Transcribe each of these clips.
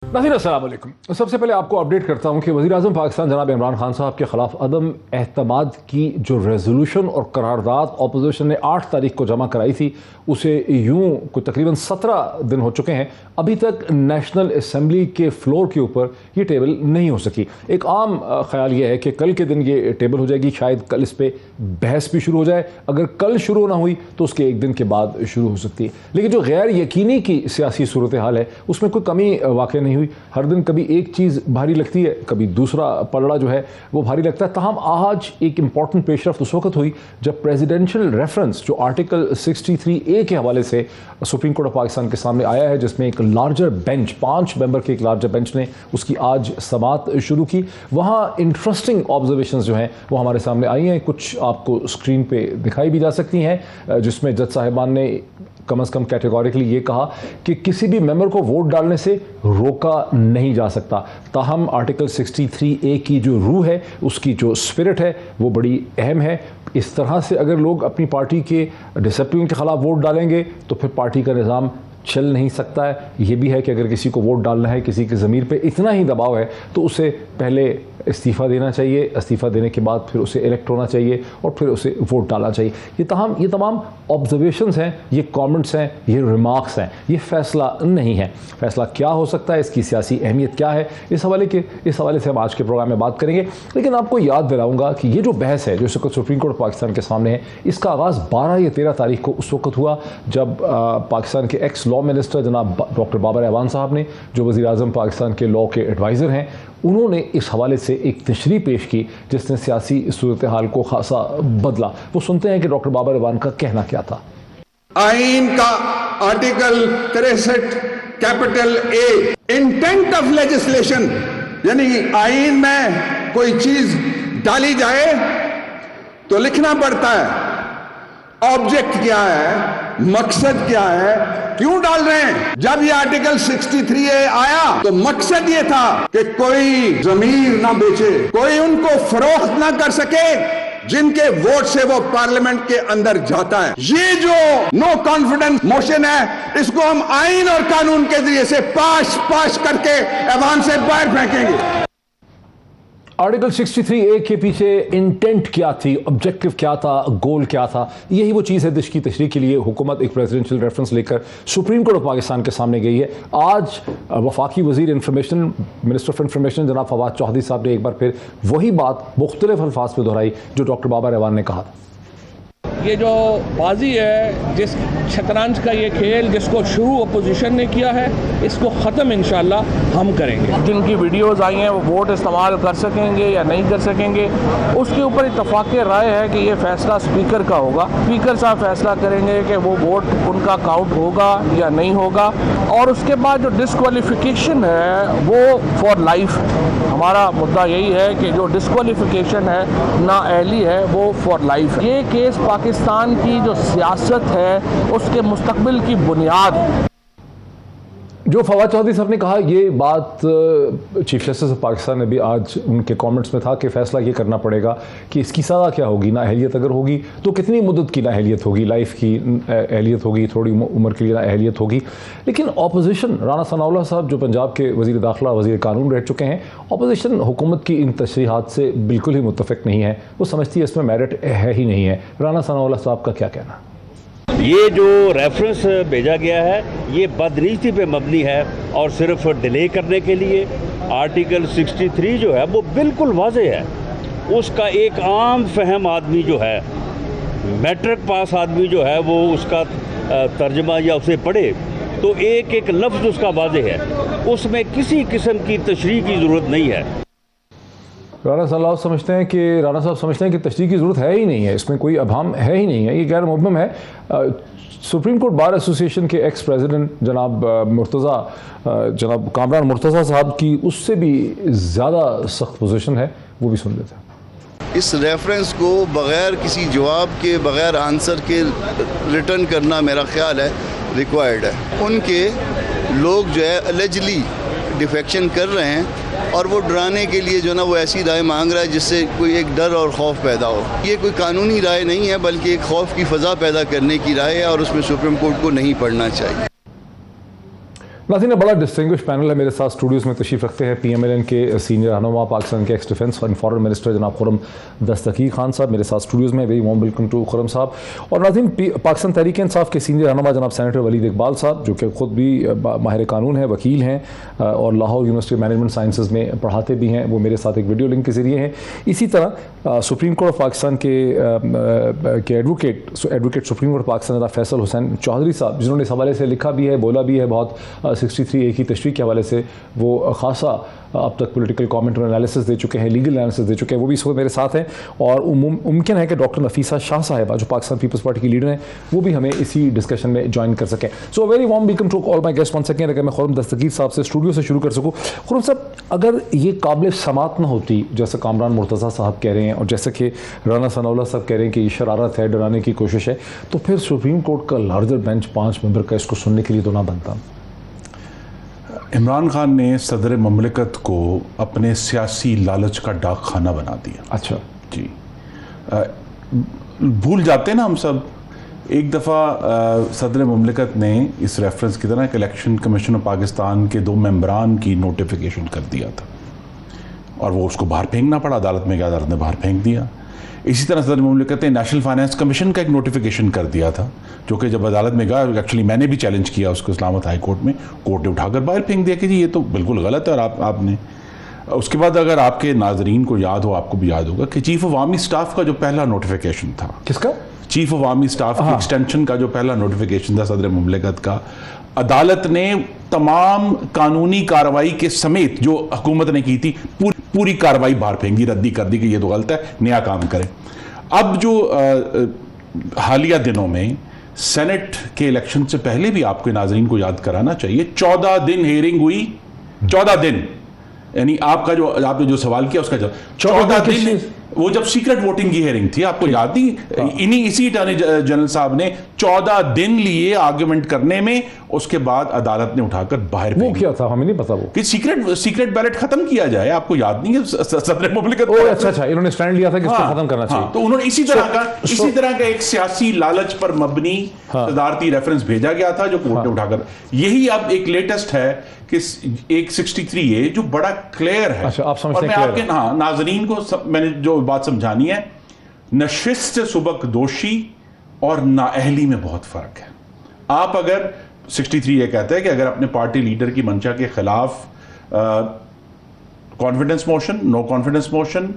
नाज़रीन अस्सलाम वालेकुम। सबसे पहले आपको अपडेट करता हूँ कि वज़ीर-ए-आज़म पाकिस्तान जनाब इमरान खान साहब के ख़िलाफ़ अदम एहतमाद की जो रेजोल्यूशन और करारदाद अपोजिशन ने 8 तारीख को जमा कराई थी, उसे यूँ कोई तकरीबन 17 दिन हो चुके हैं, अभी तक नेशनल असम्बली के फ्लोर के ऊपर ये टेबल नहीं हो सकी। एक आम ख्याल ये है कि कल के दिन ये टेबल हो जाएगी, शायद कल इस पर बहस भी शुरू हो जाए। अगर कल शुरू ना हुई तो उसके एक दिन के बाद शुरू हो सकती है। लेकिन जो गैर यकीनी की सियासी सूरत हाल है उसमें कोई कमी वाक़ई नहीं हुई। हर दिन कभी एक चीज़ भारी लगती है, कभी दूसरा पलड़ा जो है वो भारी लगता है। ताहम आज एक इंपॉर्टेंट पेशरफ्त उस वक्त हुई जब प्रेसिडेंशियल रेफरेंस जो आर्टिकल 63A के हवाले से सुप्रीम कोर्ट ऑफ पाकिस्तान के सामने आया है, जिसमें एक लार्जर बेंच 5 मेंबर के एक लार्जर बेंच ने उसकी आज समाअत शुरू की। वहाँ इंटरेस्टिंग ऑब्जर्वेशंस जो हैं वो हमारे सामने आई हैं, कुछ आपको स्क्रीन पे दिखाई भी जा सकती हैं, जिसमें जज साहिबान ने कम अज़ कम कैटेगोरिकली ये कहा कि किसी भी मेंबर को वोट डालने से रोका नहीं जा सकता। ताहम आर्टिकल 63A की जो रूह है, उसकी जो स्पिरिट है वो बड़ी अहम है। इस तरह से अगर लोग अपनी पार्टी के डिसिप्लिन के ख़िलाफ़ वोट डालेंगे तो फिर पार्टी का निज़ाम चल नहीं सकता है। ये भी है कि अगर किसी को वोट डालना है, किसी की ज़मीर पे इतना ही दबाव है तो उसे पहले इस्तीफ़ा देना चाहिए, इस्तीफ़ा देने के बाद फिर उसे इलेक्ट होना चाहिए और फिर उसे वोट डालना चाहिए। ये तमाम ऑब्जर्वेशंस हैं, ये कमेंट्स हैं, ये रिमार्क्स हैं, ये फ़ैसला नहीं है। फ़ैसला क्या हो सकता है, इसकी सियासी अहमियत क्या है, इस हवाले से हम आज के प्रोग्राम में बात करेंगे। लेकिन आपको याद दिलाऊंगा कि ये जो बहस है जो इस वक्त सुप्रीम कोर्ट पाकिस्तान के सामने है, इसका आगाज़ 12 या 13 तारीख को उस वक्त हुआ जब पाकिस्तान के एक्स लॉ मिनिस्टर जनाब डॉक्टर बाबर एवान साहब ने, जो वज़ीर-ए-आज़म पाकिस्तान के लॉ के एडवाइज़र हैं, उन्होंने इस हवाले से एक तशरीह पेश की जिसने सियासी सूरत हाल को खासा बदला। वो सुनते हैं कि डॉक्टर बाबर एवान का कहना क्या था। आईन का article 63 capital A, intent of legislation, यानी आईन में कोई चीज डाली जाए तो लिखना पड़ता है ऑब्जेक्ट क्या है, मकसद क्या है, क्यों डाल रहे हैं। जब ये आर्टिकल 63A आया तो मकसद ये था कि कोई जमीर ना बेचे, कोई उनको फरोख्त ना कर सके जिनके वोट से वो पार्लियामेंट के अंदर जाता है। ये जो नो कॉन्फिडेंस मोशन है, इसको हम आईन और कानून के जरिए से पास करके ऐवान से बाहर फेंकेंगे। आर्टिकल 63A के पीछे इंटेंट क्या थी, ऑब्जेक्टिव क्या था, गोल क्या था, यही वो चीज़ है जिसकी तशरीह के लिए हुकूमत एक प्रेसिडेंशियल रेफरेंस लेकर सुप्रीम कोर्ट ऑफ पाकिस्तान के सामने गई है। आज वफाकी वज़ीर इंफॉर्मेशन, मिनिस्टर ऑफ इंफॉर्मेशन जनाब फवाद चौधरी साहब ने एक बार फिर वही बात मुख्तलिफ अल्फाज में दोहराई जो डॉक्टर बाबर एवान ने कहा था। ये जो बाजी है, जिस शतरंज का ये खेल जिसको शुरू अपोजिशन ने किया है, इसको ख़त्म इंशाल्लाह हम करेंगे। जिनकी वीडियोस आई हैं वो वोट इस्तेमाल कर सकेंगे या नहीं कर सकेंगे, उसके ऊपर इत्तफाक़ राय है कि ये फ़ैसला स्पीकर का होगा। स्पीकर साहब फैसला करेंगे कि वो वोट उनका काउंट होगा या नहीं होगा। और उसके बाद जो डिस्क्वालिफिकेशन है वो फॉर लाइफ। हमारा मुद्दा यही है कि जो डिस्क्वालिफिकेशन है, नाअहली है, वो फॉर लाइफ। ये केस पाकिस्तान की जो सियासत है उसके मुस्तकबिल की बुनियाद। जो फवाद चौधरी साहब ने कहा, ये बात चीफ जस्टिस ऑफ पाकिस्तान ने भी आज उनके कमेंट्स में था कि फ़ैसला ये करना पड़ेगा कि इसकी सज़ा क्या होगी। नाअहलियत अगर होगी तो कितनी मुद्दत की नाअहलियत होगी, लाइफ की अहलियत होगी, थोड़ी उम्र के लिए नाअहलियत होगी। लेकिन अपोजिशन, राना सनाउल्लाह साहब जो पंजाब के वज़ीर दाखिला, वज़ीर कानून रह चुके हैं, अपोजिशन हुकूमत की इन तशरीहात से बिल्कुल ही मुत्तफ़िक नहीं है। वो समझती है इसमें मेरिट है ही नहीं है। राना सनाउल्लाह साहब का क्या कहना? ये जो रेफरेंस भेजा गया है ये बदनीयती पे मबनी है और सिर्फ डिले करने के लिए। आर्टिकल 63 जो है वो बिल्कुल वाज़ेह है, उसका एक आम फहम आदमी जो है, मैट्रिक पास आदमी जो है, वो उसका तर्जमा या उसे पढ़े तो एक एक लफ्ज़ उसका वाज़ेह है, उसमें किसी किस्म की तशरीह की ज़रूरत नहीं है। राना साहब समझते हैं कि तशरीह की ज़रूरत है ही नहीं है, इसमें कोई अभाम है ही नहीं है, ये गैर मुमकिन है। सुप्रीम कोर्ट बार एसोसिएशन के एक्स प्रेसिडेंट जनाब कामरान मुर्तज़ा साहब की उससे भी ज़्यादा सख्त पोजीशन है, वो भी सुन लेते हैं। इस रेफरेंस को बग़ैर किसी जवाब के, बग़ैर आंसर के रिटर्न करना मेरा ख्याल है रिक्वायर्ड है। उनके लोग जो है अलेजली डिफेक्शन कर रहे हैं और वो डराने के लिए जो ना वो ऐसी राय मांग रहा है जिससे कोई एक डर और खौफ पैदा हो। ये कोई कानूनी राय नहीं है बल्कि एक खौफ की फ़ज़ा पैदा करने की राय है और उसमें सुप्रीम कोर्ट को नहीं पढ़ना चाहिए। नाज़रीन, बड़ा डिस्टिंग्विश पैनल है मेरे साथ स्टूडियोज़ में तशरीफ़ रखते हैं PMLN के सीनियर रहनुमा, पाकिस्तान के ex defence and foreign minister जनाब खुर्रम दस्तगीर खान साहब मेरे साथ स्टूडियोज़ में। Very warm welcome to Khurram साहब। और नाज़रीन, पाकिस्तान तहरीक इंसाफ के सीनियर रहनुमा जनाब सेनेटर वलीद इकबाल साहब, जो कि ख़ुद भी माहिर कानून हैं, वकील हैं और लाहौर यूनिवर्सिटी मैनेजमेंट साइंसेज़ में पढ़ाते भी हैं, वो मेरे साथ एक वीडियो लिंक के ज़रिए हैं। इसी तरह सुप्रीम कोर्ट ऑफ पाकिस्तान के एडवोकेट सुप्रीम कोर्ट पाकिस्तान जनाब फैसल हुसैन चौधरी साहब, जिन्होंने इस हवाले से लिखा भी है, बोला भी है बहुत 63A की तशरीह के हवाले से वो खासा अब तक पॉलिटिकल कमेंट और एनालिसिस दे चुके हैं, लीगल एनालिसिस दे चुके हैं, वो भी इस वक्त मेरे साथ हैं। और मुमकिन है कि डॉक्टर नफीसा शाह साहिबा, जो पाकिस्तान पीपल्स पार्टी की लीडर हैं, वो भी हमें इसी डिस्कशन में ज्वाइन कर सकें। So very warm welcome to all my guest one second. अगर मैं खुर्रम दस्तगीर साहब से स्टूडियो से शुरू कर सकूँ। खुर्रम साहब, अगर ये काबिल समात न होती, जैसे कामरान मुर्तज़ा साहब कह रहे हैं और जैसे कि राना सनाउल्लाह साहब कह रहे हैं कि ये शरारत है, डराने की कोशिश है, तो फिर सुप्रीम कोर्ट का लार्जर बेंच 5 मेंबर का इसको सुनने के लिए तो ना बनता। इमरान खान ने सदर ममलिकत को अपने सियासी लालच का डाक खाना बना दिया। अच्छा जी, भूल जाते हैं ना हम सब। एक दफ़ा सदर ममलिकत ने इस रेफरेंस की तरह कि इलेक्शन कमीशन ऑफ पाकिस्तान के 2 मेंबरान की नोटिफिकेशन कर दिया था और वो उसको बाहर फेंकना पड़ा, अदालत में गया, अदालत ने बाहर फेंक दिया। इसी तरह सदर ममलिकत ने नेशनल फाइनेंस कमीशन का एक नोटिफिकेशन कर दिया था, जो कि जब अदालत में गया, एक्चुअली मैंने भी चैलेंज किया उसको इस्लामाबाद हाई कोर्ट में, कोर्ट ने उठाकर बाहर फेंक दिया कि जी ये तो बिल्कुल गलत है। और आपने उसके बाद, अगर आपके नाजरीन को याद हो, आपको भी याद होगा कि चीफ ऑफ आर्मी स्टाफ का जो पहला नोटिफिकेशन था, किसका? चीफ ऑफ आर्मी स्टाफ की एक्सटेंशन का जो पहला नोटिफिकेशन था सदर ममलिकत का, अदालत ने तमाम कानूनी कार्रवाई के समेत जो हुकूमत ने की थी पूरी कार्रवाई बाहर फेंक दी, रद्दी कर दी कि ये तो गलत है, नया काम करें। अब जो हालिया दिनों में सेनेट के इलेक्शन से पहले भी आपके नाजरीन को याद कराना चाहिए, 14 दिन हेयरिंग हुई, 14 दिन, यानी आपने जो सवाल किया उसका जवाब 14 दिन। वो जब सीक्रेट वोटिंग की हेयरिंग थी, आपको याद नहीं, इसी अटॉर्नी जनरल साहब ने 14 दिन लिए आर्गुमेंट करने में, उसके बाद अदालत ने उठाकर बाहर वो क्या था, हमें नहीं पता वो कि सीक्रेट बैलेट खत्म किया जाए। आपको याद नहीं है सदर ममलिकत? अच्छा, इन्होंने स्टैंड लिया था कि इसको खत्म करना चाहिए। तो उन्होंने इसी तरह का एक सियासी लालच पर मबनी सदारती रेफरेंस भेजा गया था, जो कोर्ट ने उठाकर, यही अब एक लेटेस्ट है कि एक 63A जो बड़ा क्लियर है। अच्छा, आप समझते हैं? और मैं आपके नाजरीन को मैंने जो बात समझानी है, नशिस्त से सुबक दोषी और नाअहली में बहुत फर्क है। आप अगर 63A कहते हैं कि अगर अपने पार्टी लीडर की मंशा के खिलाफ confidence motion, no confidence motion,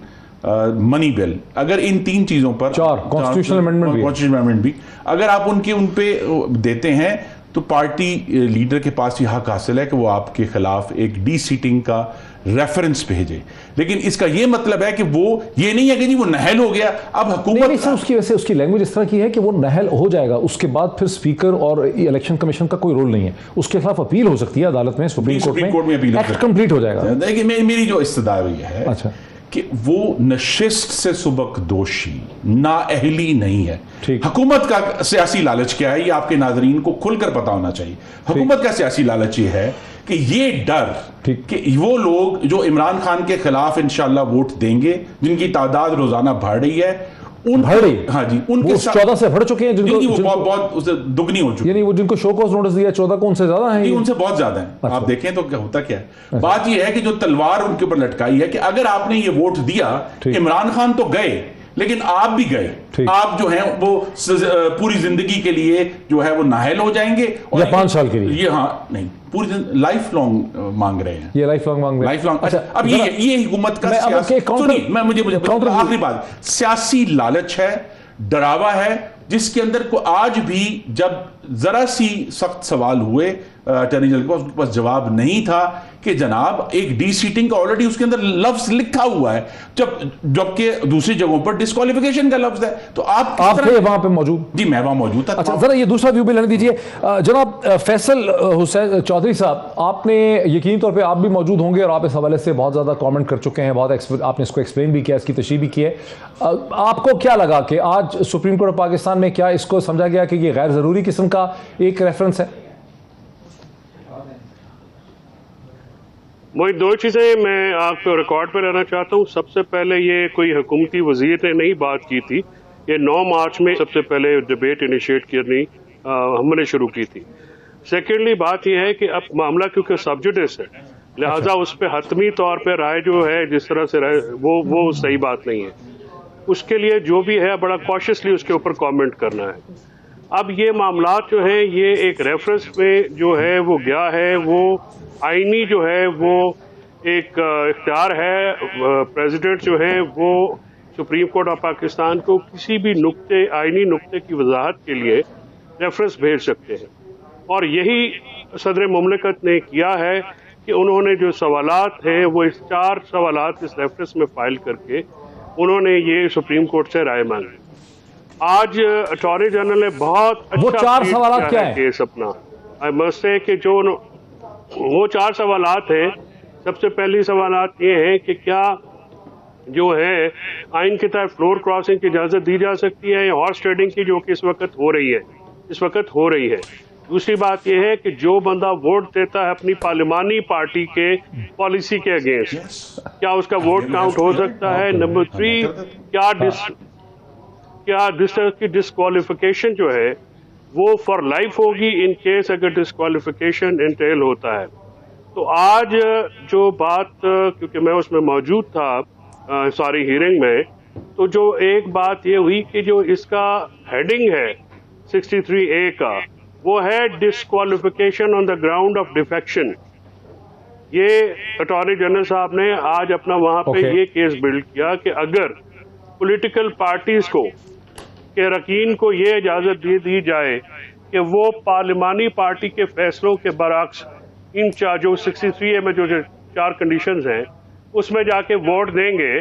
money bill, अगर इन 3 चीजों पर कॉन्स्टिट्यूशनल अमेंडमेंट भी अगर आप उन पे देते हैं, तो पार्टी लीडर के पास ये हक हासिल है कि वो आपके खिलाफ एक डी सीटिंग का रेफरेंस भेजे। लेकिन इसका ये मतलब है कि वो ये नहीं है कि जी वो नहल हो गया, अब हुकूमत उसकी वैसे उसकी लैंग्वेज इस तरह की है कि वो नहल हो जाएगा, उसके बाद फिर स्पीकर और इलेक्शन कमीशन का कोई रोल नहीं है, उसके खिलाफ अपील हो सकती है अदालत में, सुप्रीम कोर्ट में अपील, एक्ट कंप्लीट हो जाएगा। देखिए, मेरी जो इस्तदा है, अच्छा, कि वो नशिस्त से सुबक दोषी, नाअहली नहीं है। हुकूमत का सियासी लालच क्या है, ये आपके नाजरीन को खुलकर पता होना चाहिए। हुकूमत का सियासी लालच ये है कि ये डर कि वो लोग जो इमरान खान के खिलाफ इंशाल्लाह वोट देंगे, जिनकी तादाद रोजाना बढ़ रही है, हाँ जी, उनके 14 से बढ़ चुके हैं, जिनको बहुत उससे दुगनी हो चुकी है, यानी वो जिनको शो कॉज नोटिस दिया 14 को उनसे ज्यादा है, उनसे बहुत ज्यादा है। अच्छा। आप देखें तो क्या होता क्या है, बात ये है कि जो तलवार उनके ऊपर लटकाई है कि अगर आपने ये वोट दिया, इमरान खान तो गए, लेकिन आप भी गए, आप जो हैं वो पूरी जिंदगी के लिए जो है वो नाहल हो जाएंगे, और 5 साल के लिए, ये नहीं, पूरी लाइफ लॉन्ग मांग रहे हैं, ये लाइफ लॉन्ग मांग रहे हैं, लाइफ लॉन्ग। अच्छा, अब ये हुकूमत का मुझे आखिरी बात, सियासी लालच है, डरावा है, जिसके अंदर को आज भी जब जरा सी सख्त सवाल हुए अटॉर्नी जनरल के पास, उनके पास जवाब नहीं था कि जनाब एक डी सीटिंग का ऑलरेडी उसके अंदर लफ्ज लिखा हुआ है, जबकि दूसरी जगहों पर डिस्क्वालिफिकेशन का लफ्ज है। तो आप थे वहां पे मौजूद? जी, मैं वहां मौजूद था। अच्छा, जरा ये दूसरा व्यू भी लेने दीजिए जनाब फैसल हुसैन चौधरी साहब, आपने यकीनी तौर पे आप भी मौजूद होंगे और आप इस हवाले से बहुत ज्यादा कमेंट कर चुके हैं, बहुत आपने इसको एक्सप्लेन भी किया, इसकी तशरीह भी की है। आपको क्या लगा कि आज सुप्रीम कोर्ट ऑफ पाकिस्तान में क्या इसको समझा गया कि ये गैर जरूरी किस्म का एक रेफरेंस है? वही 2 चीज़ें मैं आपको रिकॉर्ड पर रहना चाहता हूँ। सबसे पहले, ये कोई हुकूमती वज़ीर ने नहीं बात की थी, ये 9 मार्च में सबसे पहले डिबेट इनिशिएट करनी हमने शुरू की थी। सेकेंडली बात यह है कि अब मामला क्योंकि सब्जुडिस है, लिहाजा उस पर हतमी तौर पर राय जो है जिस तरह से राय वो सही बात नहीं है। उसके लिए जो भी है बड़ा कॉशियसली उसके ऊपर कमेंट करना है। अब ये मामलात जो है ये एक रेफरेंस में जो है वो गया है, वो आईनी जो है वो एक इख्तियार है। प्रेसिडेंट जो है वो सुप्रीम कोर्ट ऑफ पाकिस्तान को किसी भी नुक्ते आईनी नुक्ते की वजाहत के लिए रेफरेंस भेज सकते हैं, और यही सदर मुमलिकत ने किया है कि उन्होंने जो सवालात हैं वो इस 4 सवालात इस रेफरेंस में फाइल करके उन्होंने ये सुप्रीम कोर्ट से राय मांगी। आज अटॉर्नी जनरल ने बहुत अच्छा वो 4 सवालात क्या है केस अपना। आई मस्ट से कि जो वो 4 सवालात हैं, सबसे पहली सवालात ये है कि क्या जो है आइन के तहत फ्लोर क्रॉसिंग की इजाज़त दी जा सकती है या हॉर्स ट्रेडिंग की, जो कि इस वक्त हो रही है। दूसरी बात यह है कि जो बंदा वोट देता है अपनी पार्लिमानी पार्टी के पॉलिसी के अगेंस्ट, क्या उसका वोट काउंट हो सकता है। नंबर 3, क्या जिस तरह की डिस्क्वालिफिकेशन जो है वो फॉर लाइफ होगी इन केस अगर डिस्क्वालिफिकेशन इंटेल होता है। तो आज जो बात, क्योंकि मैं उसमें मौजूद था सारी हियरिंग में, तो जो एक बात ये हुई कि जो इसका हेडिंग है 63A का, वो है disqualification on the ground of defection. ये अटॉर्नी जनरल साहब ने आज अपना वहां पे ये केस बिल्ड किया कि अगर पॉलिटिकल पार्टीज को के रकीन को ये इजाजत दे दी जाए कि वो पार्लिमानी पार्टी के फैसलों के बरअक्स इन जो 63A में जो 4 कंडीशंस हैं उसमें जाके वोट देंगे,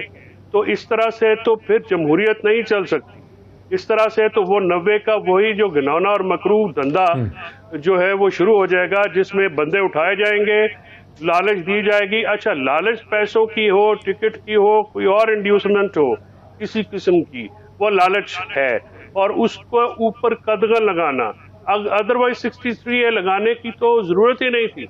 तो इस तरह से तो फिर जमहूरियत नहीं चल सकती। इस तरह से तो वो 90 का वही जो घिनौना और मकरूह धंधा जो है वो शुरू हो जाएगा, जिसमें बंदे उठाए जाएंगे, लालच दी जाएगी। अच्छा, लालच पैसों की हो, टिकट की हो, कोई और इंड्यूसमेंट हो किसी किस्म की, वो लालच है, और उसको ऊपर कदगन लगाना। अदरवाइज 63A लगाने की तो जरूरत ही नहीं थी,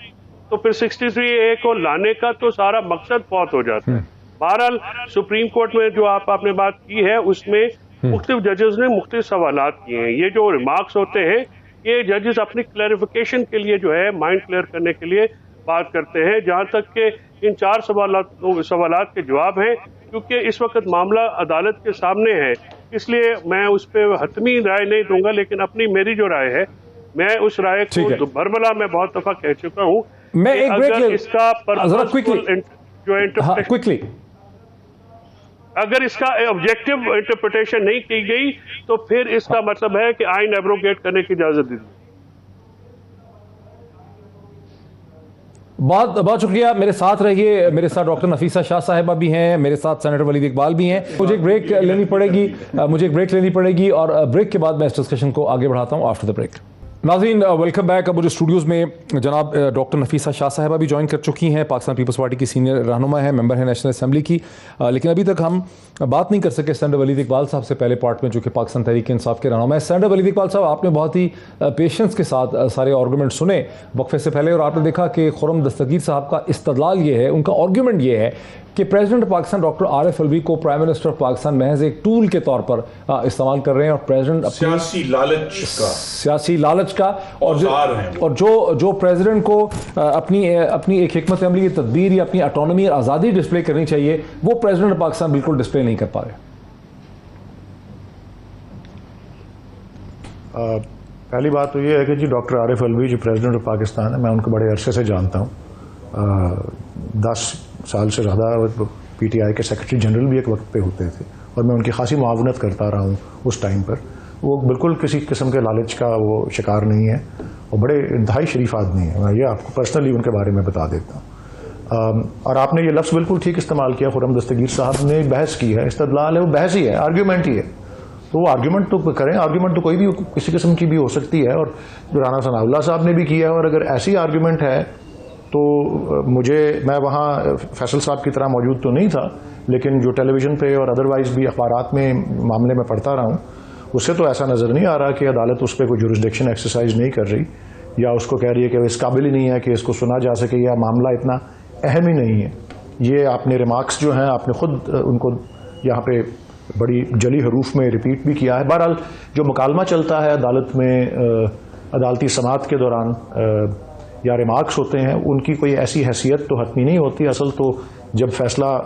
तो फिर 63A को लाने का तो सारा मकसद फौत हो जाता है। बहरहाल सुप्रीम कोर्ट में जो आपने बात की है उसमें मुख्तलिफ जजेस ने मुख्तलिफ सवालात किए हैं। ये जो रिमार्क्स होते हैं ये जजेस अपनी क्लैरिफिकेशन के लिए जो है माइंड क्लियर करने के लिए बात करते हैं। जहाँ तक के इन 4 सवालात के जवाब हैं, क्योंकि इस वक्त मामला अदालत के सामने है, इसलिए मैं उस पर हतमी राय नहीं दूंगा, लेकिन मेरी जो राय है, मैं उस राय को भरबला मैं बहुत दफा कह चुका हूँ। मैं एक अगर इसका क्विकली अगर इसका ऑब्जेक्टिव इंटरप्रिटेशन नहीं की गई तो फिर इसका मतलब है कि आइन एब्रोगेट करने की इजाजत दी। बहुत शुक्रिया। मेरे साथ रहिए। मेरे साथ डॉक्टर नफीसा शाह साहिबा भी हैं, मेरे साथ सेनेटर वलीद इकबाल भी हैं। मुझे एक ब्रेक लेनी पड़ेगी और ब्रेक के बाद मैं इस डिस्कशन को आगे बढ़ाता हूं आफ्टर द ब्रेक। नाज़रीन, वेलकम बैक। अब मुझे स्टूडियोज़ में जनाब डॉक्टर नफीसा शाह साहिबा भी ज्वाइन कर चुकी हैं, पाकिस्तान पीपल्स पार्टी की सीनियर रहनुमा है, मेंबर है नेशनल असेंबली की। लेकिन अभी तक हम बात नहीं कर सके सेनेटर वलीद इकबाल साहब से पहले पार्ट में, जो कि पाकिस्तान तहरीक इंसाफ के रहनुमा है। सेनेटर वलीद इकबाल साहब, आपने बहुत ही पेशेंस के साथ सारे आर्गूमेंट सुने वक्फे से पहले, और आपने देखा कि खुर्रम दस्तगीर साहब का इस्तदलाल ये है, उनका आर्गूमेंट ये है कि प्रेसिडेंट पाकिस्तान डॉक्टर आरिफ अलवी को प्राइम मिनिस्टर पाकिस्तान महज एक टूल के तौर पर इस्तेमाल कर रहे हैं, और प्रेसिडेंट सियासी लालच का और जो प्रेसिडेंट को अपनी एक हिकमत अमली की तदबीर या अपनी ऑटोनॉमी और आज़ादी डिस्प्ले करनी चाहिए, वो प्रेसिडेंट पाकिस्तान बिल्कुल डिस्प्ले नहीं कर पा रहे। पहली बात तो ये है कि जी डॉक्टर आरिफ अलवी जो प्रेसिडेंट ऑफ पाकिस्तान है, मैं उनको बड़े अरसे से जानता हूँ। 10 साल से ज़्यादा PTI के सेक्रेटरी जनरल भी एक वक्त पे होते थे, और मैं उनकी खासी मुआवनत करता रहा हूँ उस टाइम पर। वो बिल्कुल किसी किस्म के लालच का वो शिकार नहीं है, और बड़े इंतहाई शरीफ आदमी है। मैं ये आपको पर्सनली उनके बारे में बता देता हूँ। और आपने ये लफ्ज़ बिल्कुल ठीक इस्तेमाल किया, खुर्रम दस्तगीर साहब ने बहस की है, इस्तदलाल है, वो बहस ही है, आर्ग्यूमेंट ही है। तो वो आर्ग्यूमेंट तो करें, आर्ग्यूमेंट तो कोई भी किसी किस्म की भी हो सकती है, और जो राना सनाउल्लाह साहब ने भी किया है। और अगर ऐसी आर्ग्यूमेंट है तो मैं वहाँ फैसल साहब की तरह मौजूद तो नहीं था, लेकिन जो टेलीविज़न पे और अदरवाइज़ भी अखबारात में मामले में पढ़ता रहा हूँ, उससे तो ऐसा नज़र नहीं आ रहा कि अदालत उस पर कोई जुरिस्डिक्शन एक्सरसाइज नहीं कर रही, या उसको कह रही है कि इस काबिल ही नहीं है कि इसको सुना जा सके, या मामला इतना अहम ही नहीं है। ये आपने रिमार्क्स जो हैं आपने खुद उनको यहाँ पे बड़ी जली हरूफ में रिपीट भी किया है। बहरहाल जो मुकालमा चलता है अदालत में अदालती समाअत के दौरान या रिमार्क्स होते हैं, उनकी कोई ऐसी हैसियत तो हतमी नहीं होती। असल तो जब फैसला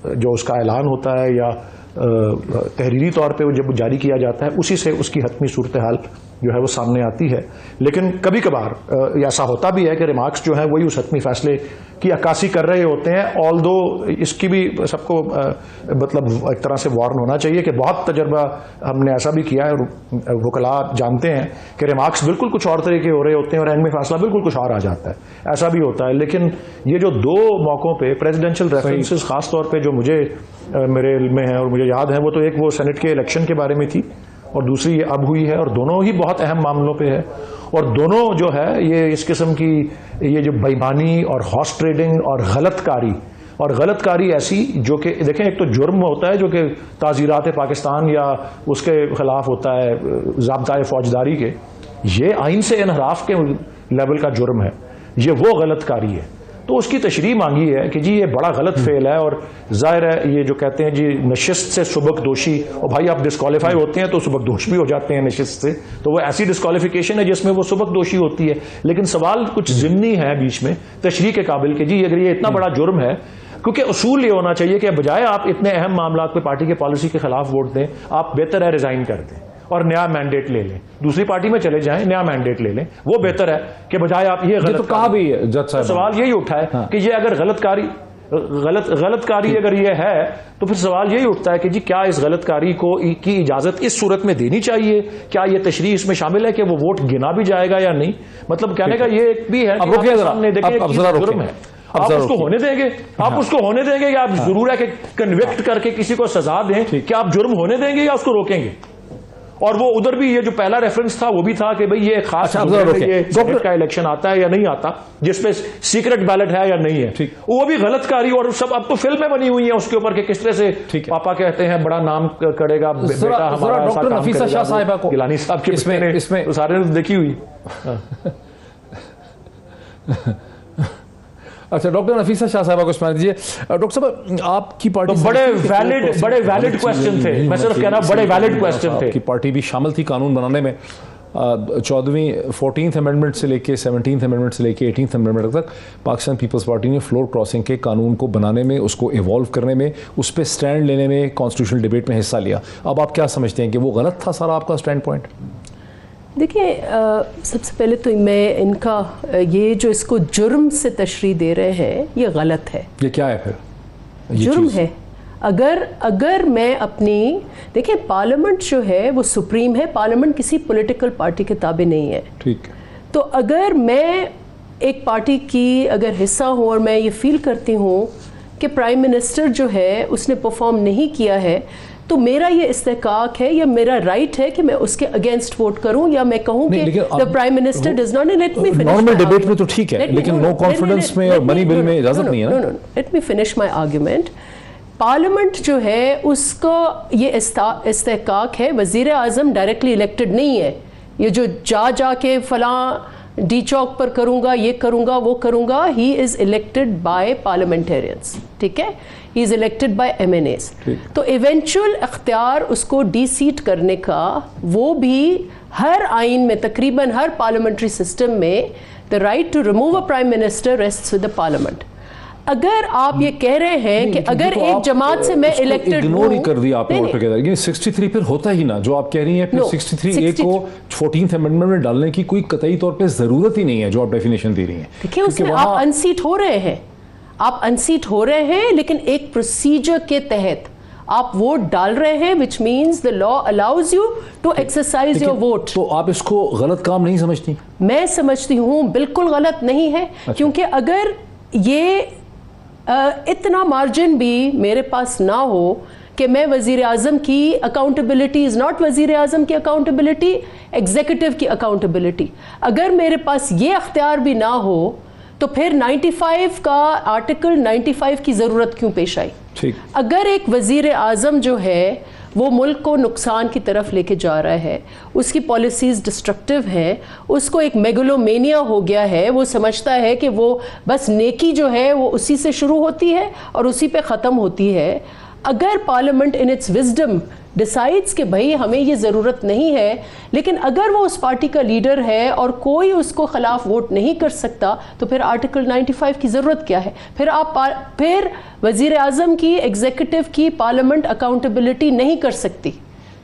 जो उसका ऐलान होता है या तहरीरी तौर पे जब जारी किया जाता है, उसी से उसकी हतमी सूरत हाल जो है वो सामने आती है। लेकिन कभी कभार ऐसा होता भी है कि रिमार्क्स जो है वही उस हतमी फैसले की अक्कासी कर रहे होते हैं। ऑल दो इसकी भी सबको मतलब एक तरह से वार्न होना चाहिए कि बहुत तजर्बा हमने ऐसा भी किया है, वकला जानते हैं कि रिमार्क्स बिल्कुल कुछ और तरीके हो रहे होते हैं और एंड में फैसला बिल्कुल कुछ और आ जाता है, ऐसा भी होता है। लेकिन ये जो दो मौकों पे प्रेसिडेंशियल रेफरेंसेस खास तौर पे जो मुझे मेरे इल्म में है और मुझे याद है, वो तो एक वो सेनेट के इलेक्शन के बारे में थी और दूसरी ये अब हुई है, और दोनों ही बहुत अहम मामलों पे है। और दोनों जो है ये इस किस्म की ये जो बेईमानी और हॉर्स ट्रेडिंग और गलतकारी ऐसी जो कि देखें, एक तो जुर्म होता है जो कि ताज़ीरात पाकिस्तान या उसके खिलाफ होता है ज़ाब्ता फौजदारी के, ये आइन से इनहराफ के लेवल का जुर्म है, ये वो गलतकारी है। तो उसकी तशरीह मांगी है कि जी ये बड़ा गलत फेल है, और जाहिर है ये जो कहते हैं जी नशिस्त से सुबक दोषी, और भाई आप डिस्क्वालीफाई होते हैं तो सुबक दोष भी हो जाते हैं नशिस्त से, तो वो ऐसी डिस्क्वालिफिकेशन है जिसमें वो सुबक दोषी होती है। लेकिन सवाल कुछ ज़िम्नी है बीच में तशरीह के काबिल कि जी अगर ये इतना बड़ा जुर्म है, क्योंकि उसूल ये होना चाहिए कि बजाय आप इतने अहम मामला पे पार्टी के पॉलिसी के खिलाफ वोट दें, आप बेहतर है रिजाइन कर दें और नया मैंडेट ले लें, दूसरी पार्टी में चले जाएं, नया मैंडेट ले लें, वो बेहतर है कि बजाय आप ये गलत तो कहा भी है जज साहब। सवाल यही उठा है कि ये अगर गलतकारी अगर ये है तो फिर सवाल यही उठता है कि जी क्या इस गलतकारी को की इजाजत इस सूरत में देनी चाहिए? क्या ये तशरीह इसमें शामिल है कि वो वोट गिना भी जाएगा या नहीं? मतलब कहने का ये एक भी है, जुर्म है, आप उसको होने देंगे? आप उसको होने देंगे या आप जरूर है कि कन्विक्ट करके किसी को सजा दें? क्या आप जुर्म होने देंगे या उसको रोकेंगे? और वो उधर भी ये जो पहला रेफरेंस था वो भी था कि भाई ये खास ये सेनेट का इलेक्शन आता है या नहीं आता, जिसपे सीक्रेट बैलेट है या नहीं है, वो भी गलतकारी। और सब अब तो फिल्में बनी हुई हैं उसके ऊपर कि किस तरह से पापा कहते हैं बड़ा नाम करेगा बेटा हमारा, डॉक्टर नफीसा शाह साहिबा को गिलानी साहब की इसमें सारे देखी हुई। अच्छा, डॉक्टर नफीसा शाह साहबा को इसमें दीजिए। डॉक्टर साहब आपकी पार्टी तो बड़े वैलिड क्वेश्चन थे, मैं सिर्फ कह रहा हूं बड़े वैलिड क्वेश्चन थे। की पार्टी भी शामिल थी कानून बनाने में, 14वीं अमेंडमेंट से लेके 17th अमेंडमेंट से लेके 18th अमेंडमेंट तक पाकिस्तान पीपल्स पार्टी ने फ्लोर क्रॉसिंग के कानून को बनाने में, उसको इवॉल्व करने में, उस पर स्टैंड लेने में, कॉन्स्टिट्यूशनल डिबेट में हिस्सा लिया। अब आप क्या समझते हैं कि वो गलत था सारा आपका स्टैंड पॉइंट? देखिए, सबसे पहले तो मैं इनका ये जो इसको जुर्म से तशरीह दे रहे हैं ये गलत है। ये क्या है फिर? जुर्म है। अगर मैं अपनी, देखिए पार्लियामेंट जो है वो सुप्रीम है, पार्लियामेंट किसी पॉलिटिकल पार्टी के ताबे नहीं है। ठीक। तो अगर मैं एक पार्टी की अगर हिस्सा हूँ और मैं ये फील करती हूँ कि प्राइम मिनिस्टर जो है उसने परफॉर्म नहीं किया है, तो मेरा ये इस्तेकाक है या मेरा राइट है कि मैं उसके अगेंस्ट वोट करूं, या मैं कहूं कि the prime minister does not. Let me finish. Normal debate में तो ठीक है, लेकिन नो कॉन्फिडेंस में और मनी बिल में इजाजत नहीं है ना। Let me finish my argument. Parliament जो है उसका ये इस्तेकाक है, वजीर आजम डायरेक्टली इलेक्टेड नहीं है। ये जो जाके फलां डी चौक पर करूंगा, ये करूंगा, वो करूंगा, he is elected by parliamentarians, ठीक है, he is elected by MNAs। तो इवेंचुअल अख्तियार उसको डी-सीट करने का वो भी हर आइन में, तकरीबन हर पार्लियामेंट्री सिस्टम में the right to remove a prime minister rests with the parliament. अगर आप ये कह रहे हैं कि अगर तो एक जमात से मैं इलेक्टेड इग्नोर ही कर दिया आपने ऑलटुगेदर, लेकिन 63 फिर होता ही ना जो आप कह रही हैं, फिर 63A को 14th अमेंडमेंट में डालने की कोई कतई तौर पे जरूरत ही नहीं है जो आप डेफिनेशन दे रही हैं। देखिए उसमें आप अनसीट हो रहे हैं, आप अनसीट हो रहे हैं, लेकिन एक प्रोसीजर के तहत आप वोट डाल रहे हैं, which means the law allows you to exercise your vote. तो आप इसको गलत काम नहीं समझती? मैं समझती हूँ बिल्कुल गलत नहीं है। अच्छा। क्योंकि अगर ये इतना मार्जिन भी मेरे पास ना हो कि मैं वजीर आजम की अकाउंटेबिलिटी इज नॉट वजीर आजम की अकाउंटेबिलिटी, एग्जीक्यूटिव की अकाउंटेबिलिटी, अगर मेरे पास ये अख्तियार भी ना हो तो फिर 95 का आर्टिकल 95 की ज़रूरत क्यों पेश आई? ठीक। अगर एक वजीर आजम जो है वो मुल्क को नुकसान की तरफ लेके जा रहा है, उसकी पॉलिसीज़ डिस्ट्रक्टिव हैं, उसको एक मेगलोमेनिया हो गया है, वो समझता है कि वो बस नेकी जो है वो उसी से शुरू होती है और उसी पे ख़त्म होती है। अगर parliament in its wisdom decides कि भाई हमें ये ज़रूरत नहीं है, लेकिन अगर वो उस पार्टी का लीडर है और कोई उसको खिलाफ वोट नहीं कर सकता तो फिर आर्टिकल 95 की ज़रूरत क्या है? फिर वज़ीर आज़म की, एग्जीक्यूटिव की पार्लियामेंट अकाउंटेबिलिटी नहीं कर सकती।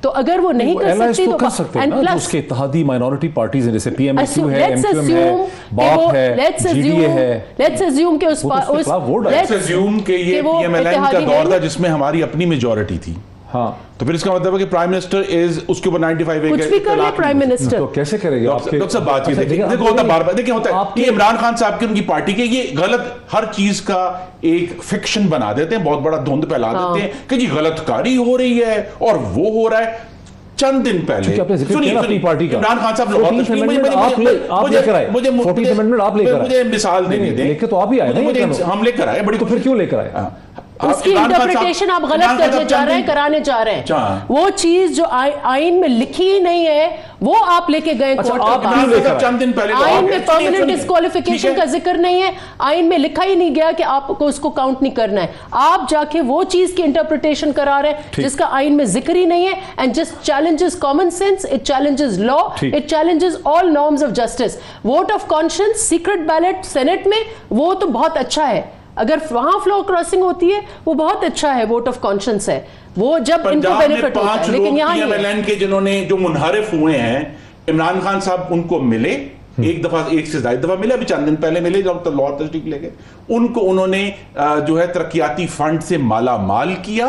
तो अगर वो नहीं कर सकती तो कर सकते हैं ना, जो उसके इत्तेहादी माइनॉरिटी पार्टीज हैं, जैसे पीएमएक्यू है, let's एमक्यूएम है, assume बाप है, let's जीडीए है, लेट्स अज्यूम कि उस लेट्स अज्यूम कि ये पीएमएलएन का दौर था जिसमें हमारी अपनी मेजॉरिटी थी। हाँ, तो फिर इसका मतलब है कि प्राइम मिनिस्टर इज उसके ऊपर 95 कुछ भी कर ले प्राइम मिनिस्टर। तो कैसे करेंगे आपके? डॉक्टर साहब बात देखिए, देखो होता बार-बार देखिए होता है कि इमरान खान साहब की उनकी पार्टी के ये गलत हर चीज का एक फिक्शन बना देते हैं, बहुत बड़ा धुंध फैला देते हैं कि जी गलतकारी हो रही है और वो हो रहा है। चंद दिन पहले अपनी पार्टी का इमरान खान साहब आप लेकर आए, 14th अमेंडमेंट आप लेकर आए, मुझे मिसाल देने दें, लेके तो आप ही आए ना, हम लेकर आए बड़ी। तो फिर क्यों लेकर आए? उसकी इंटरप्रिटेशन आप गलत करने जा रहे हैं, कराने जा रहे हैं। वो चीज जो आइन में लिखी ही नहीं है वो आप लेके गए कोर्ट में। चंद दिन पहले आइन में परमानेंट डिस्क्वालिफिकेशन का जिक्र नहीं है, आइन में लिखा ही नहीं गया कि आपको उसको काउंट नहीं करना है। आप जाके वो चीज की इंटरप्रिटेशन करा रहे हैं जिसका आइन में जिक्र ही नहीं है, and just challenges common sense, it challenges law, it challenges all norms of justice. Vote of conscience, secret ballot senate में, वो तो बहुत अच्छा है, अगर वहां फ्लो क्रॉसिंग होती है वो बहुत अच्छा है, वोट ऑफ कॉन्शियंस है वो जब इनको बेनिफिट होता है, लेकिन यहाँ पीएमएलएन के जिन्होंने जो मुनहरिफ हुए हैं, इमरान खान साहब उनको मिले एक दफा, एक से ज्यादा दफा मिले, अभी चंद दिन पहले मिले जब तो लाहौर तशरीफ ले गए, उनको उन्होंने जो है तरक्याती फंड से माला माल किया।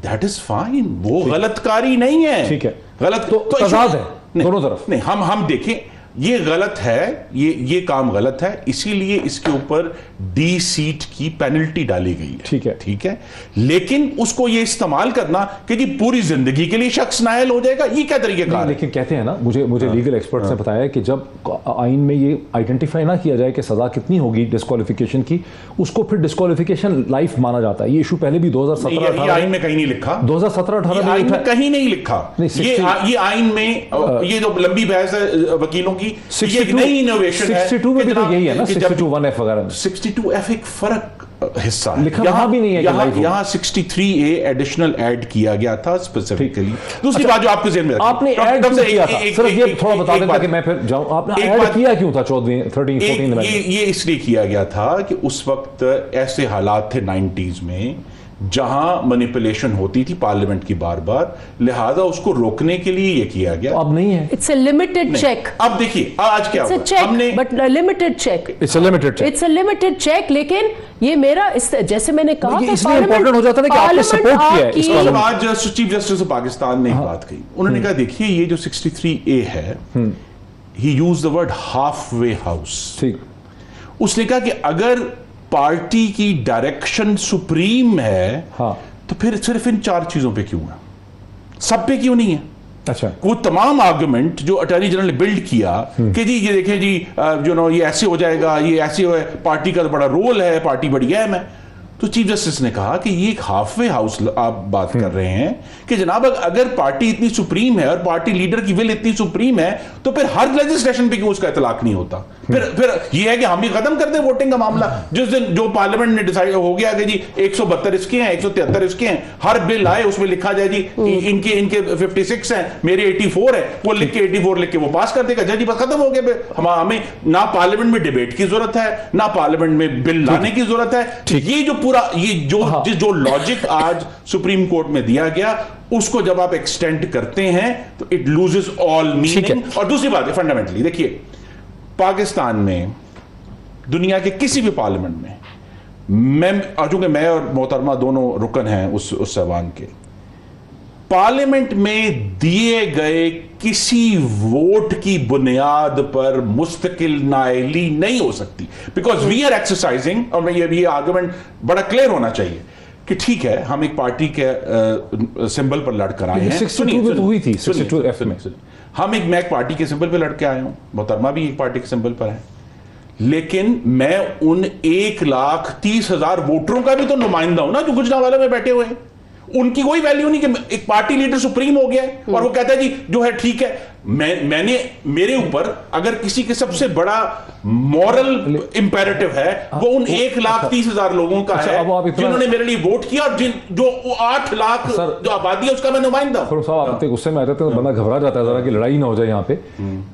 दैट इज फाइन, वो गलतकारी नहीं है, ठीक है, गलत तो तजाद है दोनों तरफ। नहीं, हम देखें ये गलत है, ये काम गलत है, इसीलिए इसके ऊपर डी सीट की पेनल्टी डाली गई है। ठीक है, लेकिन उसको ये इस्तेमाल करना कि जी पूरी जिंदगी के लिए शख्स नायल हो जाएगा, ये क्या तरीके का? लेकिन कहते हैं ना, मुझे लीगल एक्सपर्ट्स ने बताया कि जब आइन में ये आइडेंटिफाई ना किया जाए कि सजा कितनी होगी डिस्क्वालिफिकेशन की, उसको फिर डिस्क्वालिफिकेशन लाइफ माना जाता है। ये इशू पहले भी 2017-18 आइन में कहीं नहीं लिखा, 2017-18 में कहीं नहीं लिखा। ये आइन में ये जो लंबी बहस है वकीलों की, ये नई इनोवेशन है। 62 में भी तो यही है ना, 62(1)(f) वगैरह। 62(f) एक फर्क हिस्सा लिखा यहाँ भी नहीं है, यहाँ 63A एडिशनल ऐड किया गया था स्पेसिफिकली। दूसरी बात जो आपके ज़हन में आपने ऐड क्यों किया था, सिर्फ ये थोड़ा बता दें ताकि मैं फिर जाऊं, आपने ऐड किया क्यों था 13-14 में? ये इसलिए किया गया था कि उस वक्त ऐसे हालात थे 90s में जहां मैनिपुलेशन होती थी पार्लियामेंट की बार बार, लिहाजा उसको रोकने के लिए ये किया गया। अब नहीं है, इट्स अ लिमिटेड चेक। अब देखिए आज क्या हुआ, हमने but limited check, it's a limited check, लेकिन ये मेरा जैसे मैंने कहा था, इसलिए इंपॉर्टेंट हो जाता है कि आपने सपोर्ट किया है इसका। आज चीफ जस्टिस ऑफ पाकिस्तान ने एक बात कही, उन्होंने कहा देखिए ये जो 63A है, ही used the word half way house. ठीक, उसने कहा कि अगर पार्टी की डायरेक्शन सुप्रीम है, हाँ, तो फिर सिर्फ इन 4 चीजों पे क्यों है, सब पे क्यों नहीं है? अच्छा, वो तमाम आर्गुमेंट जो अटॉर्नी जनरल ने बिल्ड किया कि जी ये देखें जी जो नो ये ऐसे हो जाएगा, ये ऐसे हो, पार्टी का बड़ा रोल है, पार्टी बड़ी अहम है, तो चीफ जस्टिस ने कहा कि ये एक हाफवे हाउस आप बात कर रहे हैं कि जनाब अगर पार्टी इतनी सुप्रीम है और पार्टी लीडर की विल इतनी सुप्रीम है तो फिर हर लेजिस्लेशन पे क्यों उसका इतलाक नहीं होता? फिर ये है कि हम भी खत्म कर दें वोटिंग का मामला। जिस दिन जो पार्लियामेंट ने डिसाइड हो गया कि जी 172 इसके हैं, 173 इसके हैं, हर बिल आए उसमें लिखा जाए जी इनके 56 हैं, मेरे 84 है, वो लिख के 84 लिख के वो पास कर देगा, जी बस खत्म हो गया। हमें ना पार्लियामेंट में डिबेट की जरूरत है, ना पार्लियामेंट में बिल लाने की जरूरत है। ये जो पूरा ये जो लॉजिक आज सुप्रीम कोर्ट में दिया गया, उसको जब आप एक्सटेंड करते हैं तो इट लूजेस ऑल मीनिंग। और दूसरी बात है फंडामेंटली, देखिए पाकिस्तान में, दुनिया के किसी भी पार्लियामेंट में, चूंकि मैं और मोहतरमा दोनों रुकन हैं उस ऐवान के, पार्लियामेंट में दिए गए किसी वोट की बुनियाद पर मुस्तकिल नाइली नहीं हो सकती, बिकॉज वी आर एक्सरसाइजिंग, और ये आर्गुमेंट बड़ा क्लियर होना चाहिए कि ठीक है हम एक पार्टी के सिंबल पर लड़कर आए हैं। 62 में तो हुई थी, 62F में मैं एक पार्टी के सिंबल पर लड़के आया हूं, मोहतरमा भी एक पार्टी के सिंबल पर है, लेकिन मैं उन 1,30,000 वोटरों का भी तो नुमाइंदा हूं ना जो गुजरांवाला में बैठे हुए हैं। उनकी कोई वैल्यू नहीं कि एक पार्टी लीडर सुप्रीम हो गया और वो कहता है जी जो है ठीक है। मैंने मेरे ऊपर अगर किसी के सबसे बड़ा मॉरल इंपेरेटिव है वो उन 1,30,000 लोगों का है जिन्होंने मेरे लिए वोट किया और जो 8 लाख जो आबादी है उसका मैं नुमाइंदा हूं। खुरम साहब, आप गुस्से में आ जाते हैं तो बंदा घबरा जाता है जरा कि लड़ाई ना हो जाए यहाँ पे।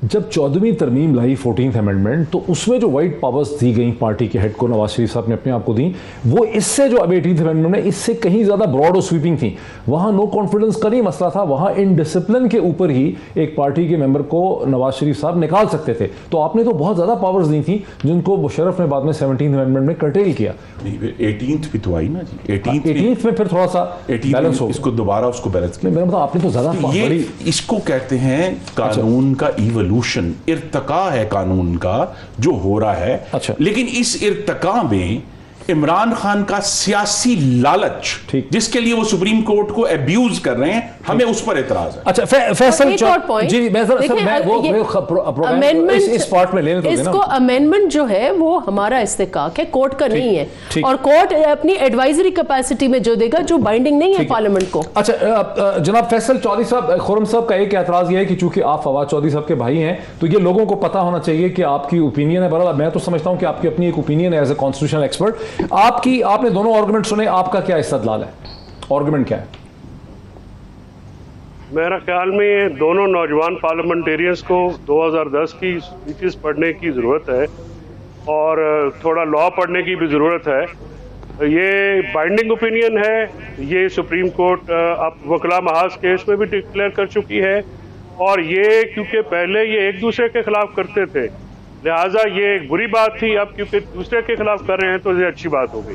जब 14वीं तरमीम लाई 14th अमेंडमेंट, तो उसमें जो वाइट पावर्स दी गई पार्टी के हेड को, नवाज शरीफ साहब ने अपने आप को दी, वो इससे जो अब 18th अमेंडमेंट में इससे कहीं ज्यादा ब्रॉड और स्वीपिंग थी। वहां नो कॉन्फिडेंस का नहीं मसला था, वहां इनडिसिप्लिन के ऊपर ही एक पार्टी के मेंबर को नवाज शरीफ साहब निकाल सकते थे। तो आपने तो बहुत ज्यादा पावर्स दी थी जिनको मुशर्रफ ने बाद में 17th अमेंडमेंट में कर्टेल किया। 18th भी तो आई ना जी, 18th में फिर थोड़ा सा बैलेंस हो, इसको दोबारा उसको बैलेंस किया। मेरा मतलब आपने तो ज्यादा ये इसको कहते हैं कानून का इवोल्यूशन, इर्तका है कानून का जो हो रहा है। अच्छा। लेकिन इस इर्तका में इमरान खान का सियासी लालच, जिसके लिए वो सुप्रीम कोर्ट को अब्यूज कर रहे हैं, हमें उस पर एतराज है। अच्छा, फैसल एक और point, जी, मैं जरा सर मैं वो अमेंडमेंट इस पार्ट में लेने तो देना। इसको अमेंडमेंट जो है वो हमारा इस्तेकाक है, कोर्ट का नहीं है, और कोर्ट अपनी एडवाइजरी कैपेसिटी में जो देगा, जो बाइंडिंग नहीं है पार्लियामेंट को। अच्छा जनाब फैसल चौधरी साहब, खुरम साहब का एक एतराज ये है कि चूंकि आप फवाद चौधरी साहब के भाई हैं तो ये लोगों को पता होना चाहिए कि आपकी ओपिनियन है। बहरहाल मैं तो समझता हूं कि आपकी अपनी एक ओपिनियन है एज ए कॉन्स्टिट्यूशनल एक्सपर्ट। आपने दोनों आर्गुमेंट सुने, आपका क्या इस्तदलाल है, आर्गुमेंट क्या है? मेरा ख्याल में ये दोनों नौजवान पार्लियामेंटेरियंस को 2010 की स्पीचेस पढ़ने की ज़रूरत है और थोड़ा लॉ पढ़ने की भी ज़रूरत है। ये बाइंडिंग ओपिनियन है, ये सुप्रीम कोर्ट अब वकला महाज केस में भी डिक्लेयर कर चुकी है, और ये क्योंकि पहले ये एक दूसरे के खिलाफ करते थे, लिहाजा ये एक बुरी बात थी। अब क्योंकि दूसरे के खिलाफ कर रहे हैं तो ये अच्छी बात होगी।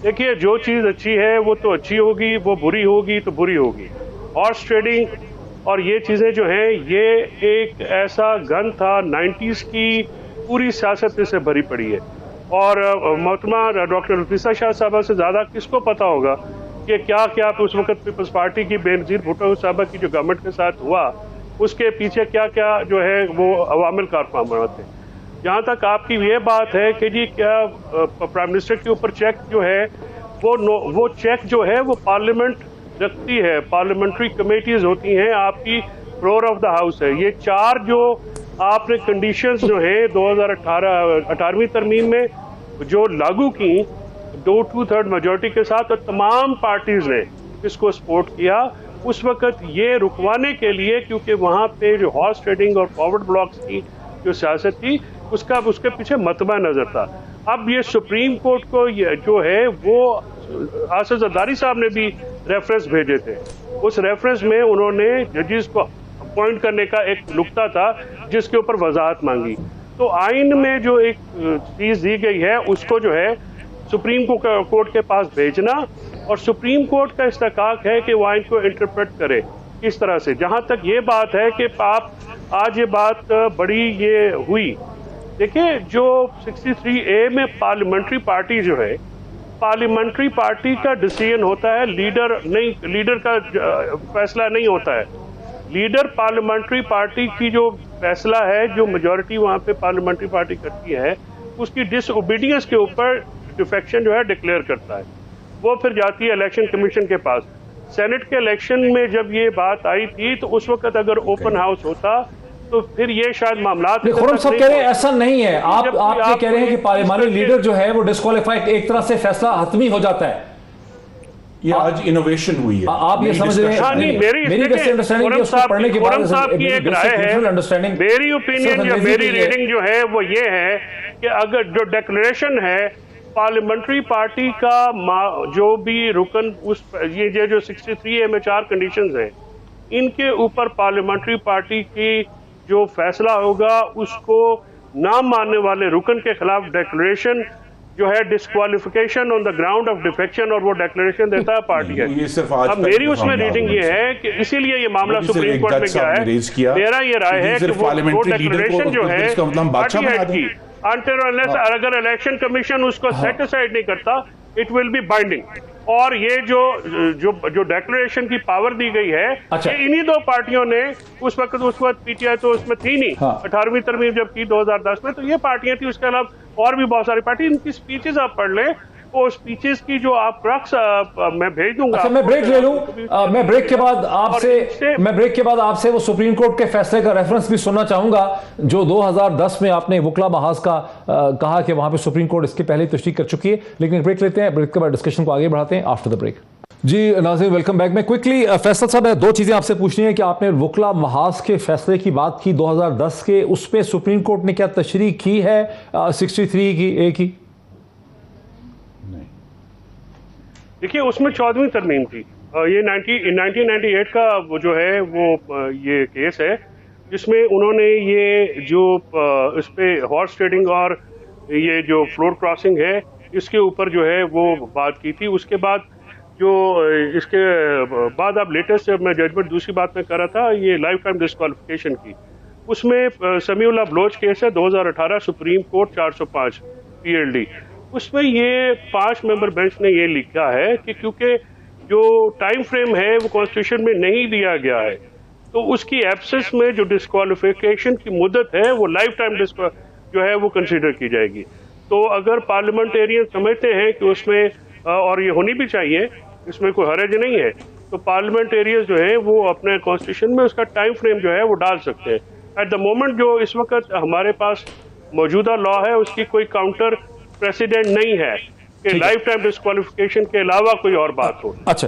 देखिए, जो चीज़ अच्छी है वो तो अच्छी होगी, वो बुरी होगी तो बुरी होगी। हॉर्स ट्रेडिंग और ये चीज़ें जो हैं, ये एक ऐसा गन था 90s की, पूरी सियासत इससे भरी पड़ी है। और मोहतरमा डॉक्टर रफीसा शाह साहबा से ज़्यादा किसको पता होगा कि क्या क्या उस वक्त पीपल्स पार्टी की बेनज़ीर भुट्टो साहबा की जो गवर्नमेंट के साथ हुआ, उसके पीछे क्या क्या जो है वो अवामिल कारफरमा थे। जहाँ तक आपकी ये बात है कि जी क्या प्राइम मिनिस्टर के ऊपर चेक जो है वो चेक जो है वो पार्लियामेंट रखती है, पार्लियामेंट्री कमेटीज होती हैं, आपकी फ्लोर ऑफ द हाउस है। ये 4 जो आपने कंडीशंस जो हैं 2018वीं तरमीम में जो लागू की 2/3 मेजॉरिटी के साथ, और तमाम पार्टीज ने इसको सपोर्ट किया उस वक्त ये रुकवाने के लिए, क्योंकि वहाँ पे जो हॉर्स ट्रेडिंग और फॉरवर्ड ब्लॉक्स की जो सियासत थी उसके पीछे मतबा नजर था। अब ये सुप्रीम कोर्ट को ये जो है वो आसिफ जरदारी साहब ने भी रेफरेंस भेजे थे, उस रेफरेंस में उन्होंने जजेस को अपॉइंट करने का एक नुक्ता था जिसके ऊपर वजाहत मांगी। तो आइन में जो एक चीज़ दी गई है उसको जो है सुप्रीम कोर्ट के पास भेजना, और सुप्रीम कोर्ट का इस्तेकाक है कि वो आइन को इंटरप्रेट करे इस तरह से। जहाँ तक ये बात है कि आप आज ये बात बड़ी ये हुई, देखिए जो 63A में पार्लियामेंट्री पार्टी जो है, पार्लियामेंट्री पार्टी का डिसीजन होता है, लीडर का फैसला नहीं होता है। लीडर पार्लियामेंट्री पार्टी की जो फैसला है, जो मेजॉरिटी वहाँ पे पार्लियामेंट्री पार्टी करती है, उसकी डिसओबीडियंस के ऊपर डिफेक्शन जो है डिक्लेयर करता है, वो फिर जाती है इलेक्शन कमीशन के पास। सेनेट के इलेक्शन में जब ये बात आई थी तो उस वक्त अगर ओपन हाउस होता तो फिर ये शायद मामला। खुरम साहब कह रहे हैं ऐसा नहीं है, आप ये कह रहे हैं कि पार्लियामेंट्री लीडर जो है वो डिस्क्वालीफाइड, एक तरह से फैसला हतमी हो जाता है। ये आज इनोवेशन हुई है, आप ये समझ रहे हैं? मेरी वैसे अंडरस्टैंडिंग उसको पढ़ने के बाद की एक राय है, मेरी ओपिनियन या मेरी रीडिंग जो है वो ये है कि अगर जो डिक्लेरेशन है पार्लियामेंट्री पार्टी का जो भी रुकन उस ये जो 63A में 4 कंडीशंस हैं, इनके ऊपर पार्लियामेंट्री पार्टी की जो फैसला होगा उसको ना मानने वाले रुकन के खिलाफ डिक्लेरेशन जो है disqualification on the ground of defection, और वो डिक्लेरेशन देता है पार्टी है। ये सिर्फ आज अब मेरी उसमें रीडिंग ये है कि इसीलिए ये मामला सुप्रीम कोर्ट में गया है। मेरा ये राय है कि वो डिक्लेरेशन जो है पार्टी हेड की अगर इलेक्शन कमीशन उसको सेटिस्फाइड नहीं करता, इट विल बी बाइंडिंग। और ये जो डिक्लेरेशन की पावर दी गई है, अच्छा। ये इन्हीं 2 पार्टियों ने उस वक्त पीटीआई तो उसमें थी नहीं, 18वीं तरमीम जब की 2010 में, तो ये पार्टियां थी। उसके अलावा और भी बहुत सारी पार्टी, इनकी स्पीचेस आप पढ़ लें वो स्पीचेस की जो आप क्रक्स मैं भेज दूंगा। अच्छा, मैं ब्रेक ले लूं। मैं ब्रेक के बाद आपसे वो सुप्रीम कोर्ट के फैसले का रेफरेंस भी सुनना चाहूंगा जो 2010 में आपने वकला महाज का कहा कि वहां पे सुप्रीम कोर्ट इसके पहले तशरीह कर चुकी है। लेकिन ब्रेक लेते हैं, ब्रेक के बाद डिस्कशन को आगे बढ़ाते हैं आफ्टर द ब्रेक। जी नाज़रीन, वेलकम बैक। मैं क्विकली फैसल साहब, दो चीज़ें आपसे पूछनी है कि आपने वकला महाज के फैसले की बात की 2010 के, उसमें सुप्रीम कोर्ट ने क्या तशरीह की है 63 की ए की? देखिए, उसमें 14वीं तरमीम थी। ये 1998 का वो जो है वो ये केस है जिसमें उन्होंने ये जो इस पे हॉर्स ट्रेडिंग और ये जो फ्लोर क्रॉसिंग है इसके ऊपर जो है वो बात की थी। उसके बाद जो इसके बाद अब लेटेस्ट मैं जजमेंट दूसरी बात में कर रहा था ये लाइफ टाइम डिस्क्वालिफिकेशन की, उसमें समीउल्लाह बलोच केस है 2018 सुप्रीम कोर्ट 405 PLD। उसमें ये 5 मेंबर बेंच ने ये लिखा है कि क्योंकि जो टाइम फ्रेम है वो कॉन्स्टिट्यूशन में नहीं दिया गया है तो उसकी एब्सेंस में जो डिस्क्वालिफिकेशन की मुद्दत है वो लाइफ टाइम जो है वो कंसीडर की जाएगी। तो अगर पार्लियामेंटेरियन समझते हैं कि उसमें और ये होनी भी चाहिए, इसमें कोई हर्ज नहीं है, तो पार्लियामेंटेरियंस जो है वो अपने कॉन्स्टिट्यूशन में उसका टाइम फ्रेम जो है वो डाल सकते हैं। एट द मोमेंट जो इस वक्त हमारे पास मौजूदा लॉ है उसकी कोई काउंटर प्रेसिडेंट नहीं है कि लाइफ टाइम डिस्क्वालिफिकेशन के अलावा कोई और बात हो। अच्छा,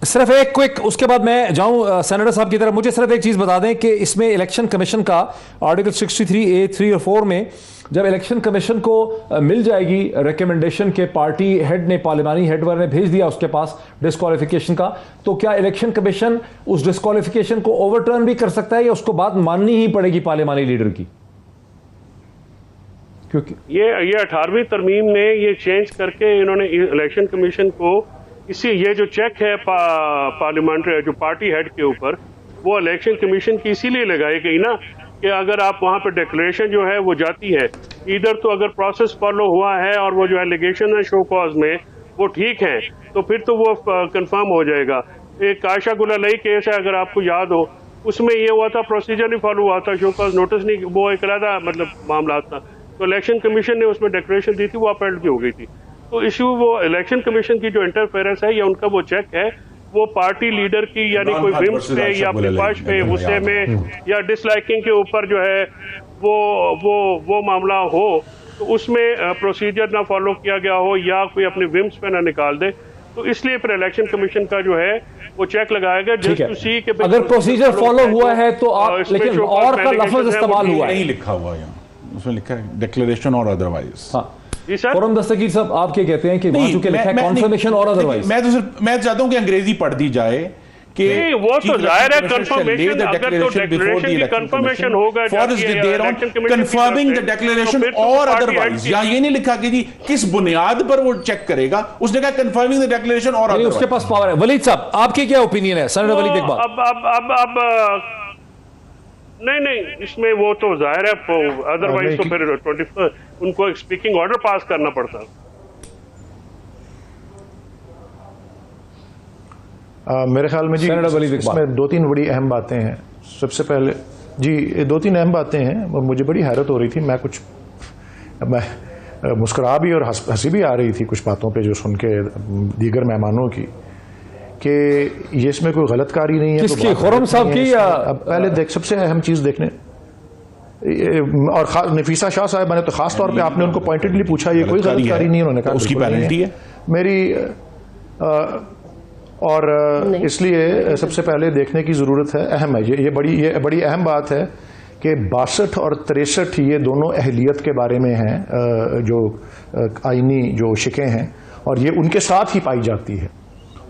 सिर्फ एक क्विक, उसके बाद मैं जाऊं सेनेटर साहब की तरफ। मुझे सिर्फ एक चीज बता दें कि इसमें इलेक्शन कमीशन का आर्टिकल 63A 3 और 4 में जब इलेक्शन कमीशन को मिल जाएगी रिकमेंडेशन के पार्टी हेड ने, पार्लियामानी हेड ने भेज दिया उसके पास डिस्क्वालिफिकेशन का, तो क्या इलेक्शन कमीशन उस डिस्क्वालिफिकेशन को ओवरटर्न भी कर सकता है या उसको बात माननी ही पड़ेगी पार्लियामानी लीडर की? क्योंकि ये 18वीं तरमीम ने ये चेंज करके इन्होंने इलेक्शन कमीशन को इसी ये जो चेक है पार्लियामेंट्री जो पार्टी हेड के ऊपर वो इलेक्शन कमीशन की इसीलिए लगाई गई ना कि अगर आप वहाँ पे डिक्लेरेशन जो है वो जाती है, इधर तो अगर प्रोसेस फॉलो हुआ है और वो जो एलिगेशन है शो कॉज में वो ठीक है तो फिर तो वो कंफर्म हो जाएगा। एक आयशा गुलालई केस है अगर आपको याद हो, उसमें ये हुआ था प्रोसीजर नहीं फॉलो हुआ था, शो कॉज नोटिस नहीं, वो एक अलग मतलब मामला था, तो इलेक्शन कमीशन ने उसमें डिक्लेरेशन दी थी वो अपील भी हो गई थी। तो इशू वो इलेक्शन कमीशन की जो इंटरफेरेंस है या उनका वो चेक है वो पार्टी लीडर की यानी कोई विम्स पे या विपक्ष पे गुस्से में या डिसलाइकिंग के ऊपर जो है वो मामला हो तो उसमें प्रोसीजर ना फॉलो किया गया हो या कोई अपने विम्स पे ना निकाल दे, तो इसलिए फिर इलेक्शन कमीशन का जो है वो चेक लगाया गया जस्ट टू सी कि अगर प्रोसीजर फॉलो हुआ है तो आप, लेकिन और का लफ्ज इस्तेमाल हुआ है, नहीं लिखा हुआ यहाँ, उसमें लिखा है डिक्लेरेशन और अदरवाइज। हाँ जी सर। फोरम दस्तगीर साहब आप क्या कहते हैं कि चूंकि लिखा है कॉन्फर्मेशन और अदरवाइज? मैं चाहता हूं कि अंग्रेजी पढ़ दी जाए कि वो तो जाहिर है कंफर्मेशन, अगर तो डिक्लेरेशन की कंफर्मेशन होगा कंफर्मिंग द डिक्लेरेशन और अदरवाइज, या ये नहीं लिखा कि जी किस बुनियाद पर वो चेक करेगा, उसने कहा कंफर्मिंग द डिक्लेरेशन और अदरवाइज। उसके पास पावर है। वलीद साहब आपके क्या ओपिनियन है? सेनेटर वलीद इकबाल। अब नहीं इसमें वो तो जाहिर है अदरवाइज तो फिर 24 उनको एक स्पीकिंग ऑर्डर पास करना पड़ता। मेरे ख्याल में जी इसमें 2-3 बड़ी अहम बातें हैं। सबसे पहले जी 2-3 अहम बातें हैं और मुझे बड़ी हैरत हो रही थी, मैं मुस्कुरा भी और हंसी भी आ रही थी कुछ बातों पे जो सुन के दीगर मेहमानों की कि ये इसमें कोई गलतकारी नहीं है। किसकी? खुर्रम साहब की? अब पहले सबसे अहम चीज देखने और नफीसा शाह साहब ने तो खास तौर पे आपने उनको पॉइंटेडली पूछा ये कोई गलतकारी नहीं, उन्होंने कहा उसकी पेनल्टी है मेरी और इसलिए सबसे पहले देखने की जरूरत है, अहम है ये बड़ी अहम बात है कि 62 और 63 ये दोनों अहलियत के बारे में हैं, जो आईनी जो शिकें हैं और ये उनके साथ ही पाई जाती है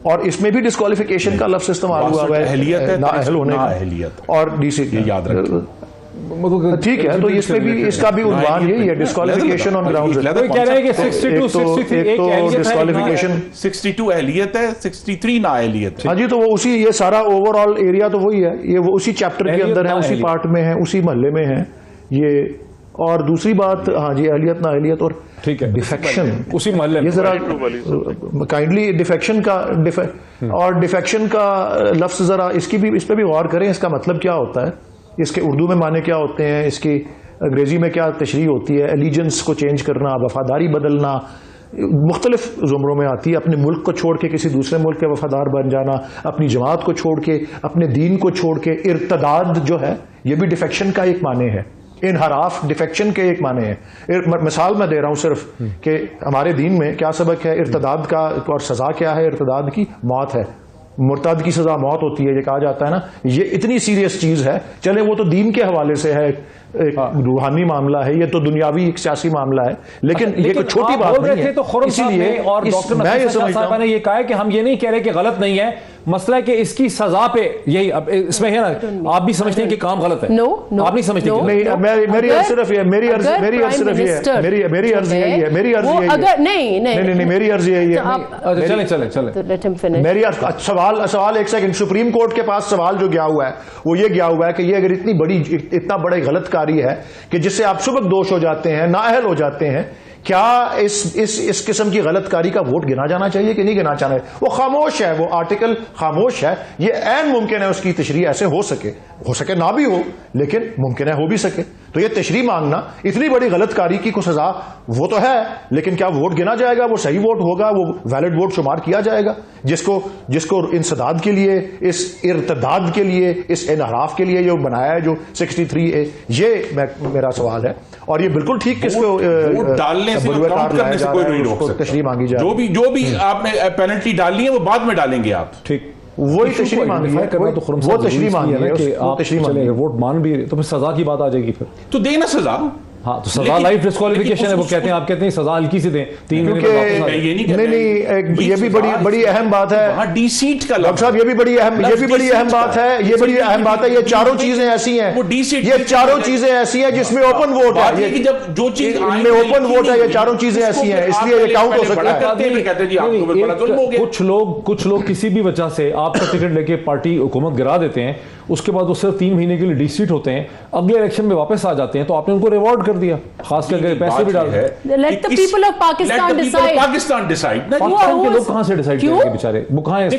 और इसमें भी डिस्क्वालिफिकेशन का लफ्ज इस्तेमाल हुआ है, नाअहल होने का और डीसी याद रखें। ठीक है, तो इसमें भी इसका भी उन्वान यही है डिस्क्वालिफिकेशन ऑन ग्राउंड। कह रहे हैं कि 62 63 एक तो डिस्क्वालिफिकेशन 62 अहलियत है, 63 नाअहलियत है। हाँ जी, तो वो उसी ये सारा ओवरऑल एरिया तो वही है, ये वो उसी चैप्टर के अंदर है, उसी पार्ट में है, उसी महल्ले में है ये। और दूसरी बात, हाँ जी, अहलियत ना अहलियत और ठीक है डिफेक्शन उसी महल्ले ये जरा काइंडली डिफेक्शन का और डिफेक्शन का लफ्ज जरा इस पे भी गौर करें, इसका मतलब क्या होता है, इसके उर्दू में माने क्या होते हैं, इसकी अंग्रेजी में क्या तशरीह होती है। एलिजेंस को चेंज करना, वफादारी बदलना, मुख्तलिफ ज़ुमरों में आती है। अपने मुल्क को छोड़ के किसी दूसरे मुल्क के वफादार बन जाना, अपनी जमात को छोड़ के, अपने दीन को छोड़ के, इर्तदाद जो है ये भी डिफेक्शन का एक माने है, इनहराफ डिफेक्शन के एक माने हैं। मिसाल मैं दे रहा हूं सिर्फ कि हमारे दीन में क्या सबक है इर्तदाद का और सजा क्या है। इर्तदाद की मौत है, मुर्ताद की सजा मौत होती है, ये कहा जाता है ना। ये इतनी सीरियस चीज है, चले वो तो दीन के हवाले से है, एक रूहानी मामला है, ये तो दुनियावी एक सियासी मामला है, लेकिन ये कोई छोटी बात नहीं है। तो खुर्रम साहब ने और डॉक्टर नफीसा साहिबा ने ये कहा है कि हम ये नहीं कह रहे कि गलत नहीं है, मसला है कि इसकी सजा पे यही अब इसमें है ना, आप भी समझते हैं कि काम गलत है। नो आप नहीं समझते? मेरी अर्ज सिर्फ ये, मेरी अर्ज यही है, मेरी अर्ज यही है, मेरी अर्ज यही है। नहीं, मेरी अर्ज यही है। चले मेरी सवाल एक सेकंड, सुप्रीम कोर्ट के पास सवाल जो गया हुआ है वो ये गया हुआ है कि ये अगर इतना बड़ी गलत कारी है कि जिससे आप सुबक दोष हो जाते हैं, नाअहल हो जाते हैं, क्या इस किस्म की गलतकारी का वोट गिना जाना चाहिए कि नहीं गिना चाहिए? वो खामोश है, वो आर्टिकल खामोश है। ये ऐन मुमकिन है उसकी तशरीह ऐसे हो सके ना भी हो, लेकिन मुमकिन है हो भी सके। तो ये तशरीह मांगना इतनी बड़ी गलतकारी की को सजा वो तो है, लेकिन क्या वोट गिना जाएगा? वो सही वोट होगा, वो वैलिड वोट शुमार किया जाएगा जिसको इंसदाद के लिए, इस इर्तदाद के लिए, इस इनहराफ के लिए जो बनाया है जो 63A, ये मेरा सवाल है। और ये बिल्कुल ठीक किसको डालने से, काउंट करने से कोई नहीं रोक सकता। तशरीह मांगी जाए, जो भी आपने पेनल्टी डाली है वो बाद में डालेंगे आप, ठीक, वही तशरीह मांगी है, वो तशरीह मांगी है कि आप चले वोट मान भी तो फिर सजा की बात आ जाएगी फिर तो देना सजा। हाँ, तो सजा लाइफ डिस्क्वालिफिकेशन है, वो कहते हैं, आप कहते हैं सजा हल्की सी दें, 3 महीने नहीं, ये भी बड़ी अहम बात है। डी सीट का डॉक्टर साहब, ये भी बड़ी अहम बात है, ये बड़ी अहम बात है। ये चारों चीजें ऐसी हैं, ये चारों चीजें ऐसी हैं जिसमें ओपन वोट है, जब जो चीज इनमें ओपन वोट है, ये चारों चीजें ऐसी हैं, इसलिए ये काउंट हो सकता है। कुछ लोग किसी भी वजह से आपका टिकट लेके पार्टी हुकूमत गिरा देते हैं, उसके बाद वो सिर्फ 3 महीने के लिए डी सीट होते हैं, अगले इलेक्शन में वापस आ जाते हैं, तो आपने उनको रिवॉर्ड कर दिया, खास करके पैसे भी डाल है। Let the people of Pakistan decide. Pakistan decide. Pakistan के लोग कहां से डिसाइड करेंगे बेचारे? वो कहां है?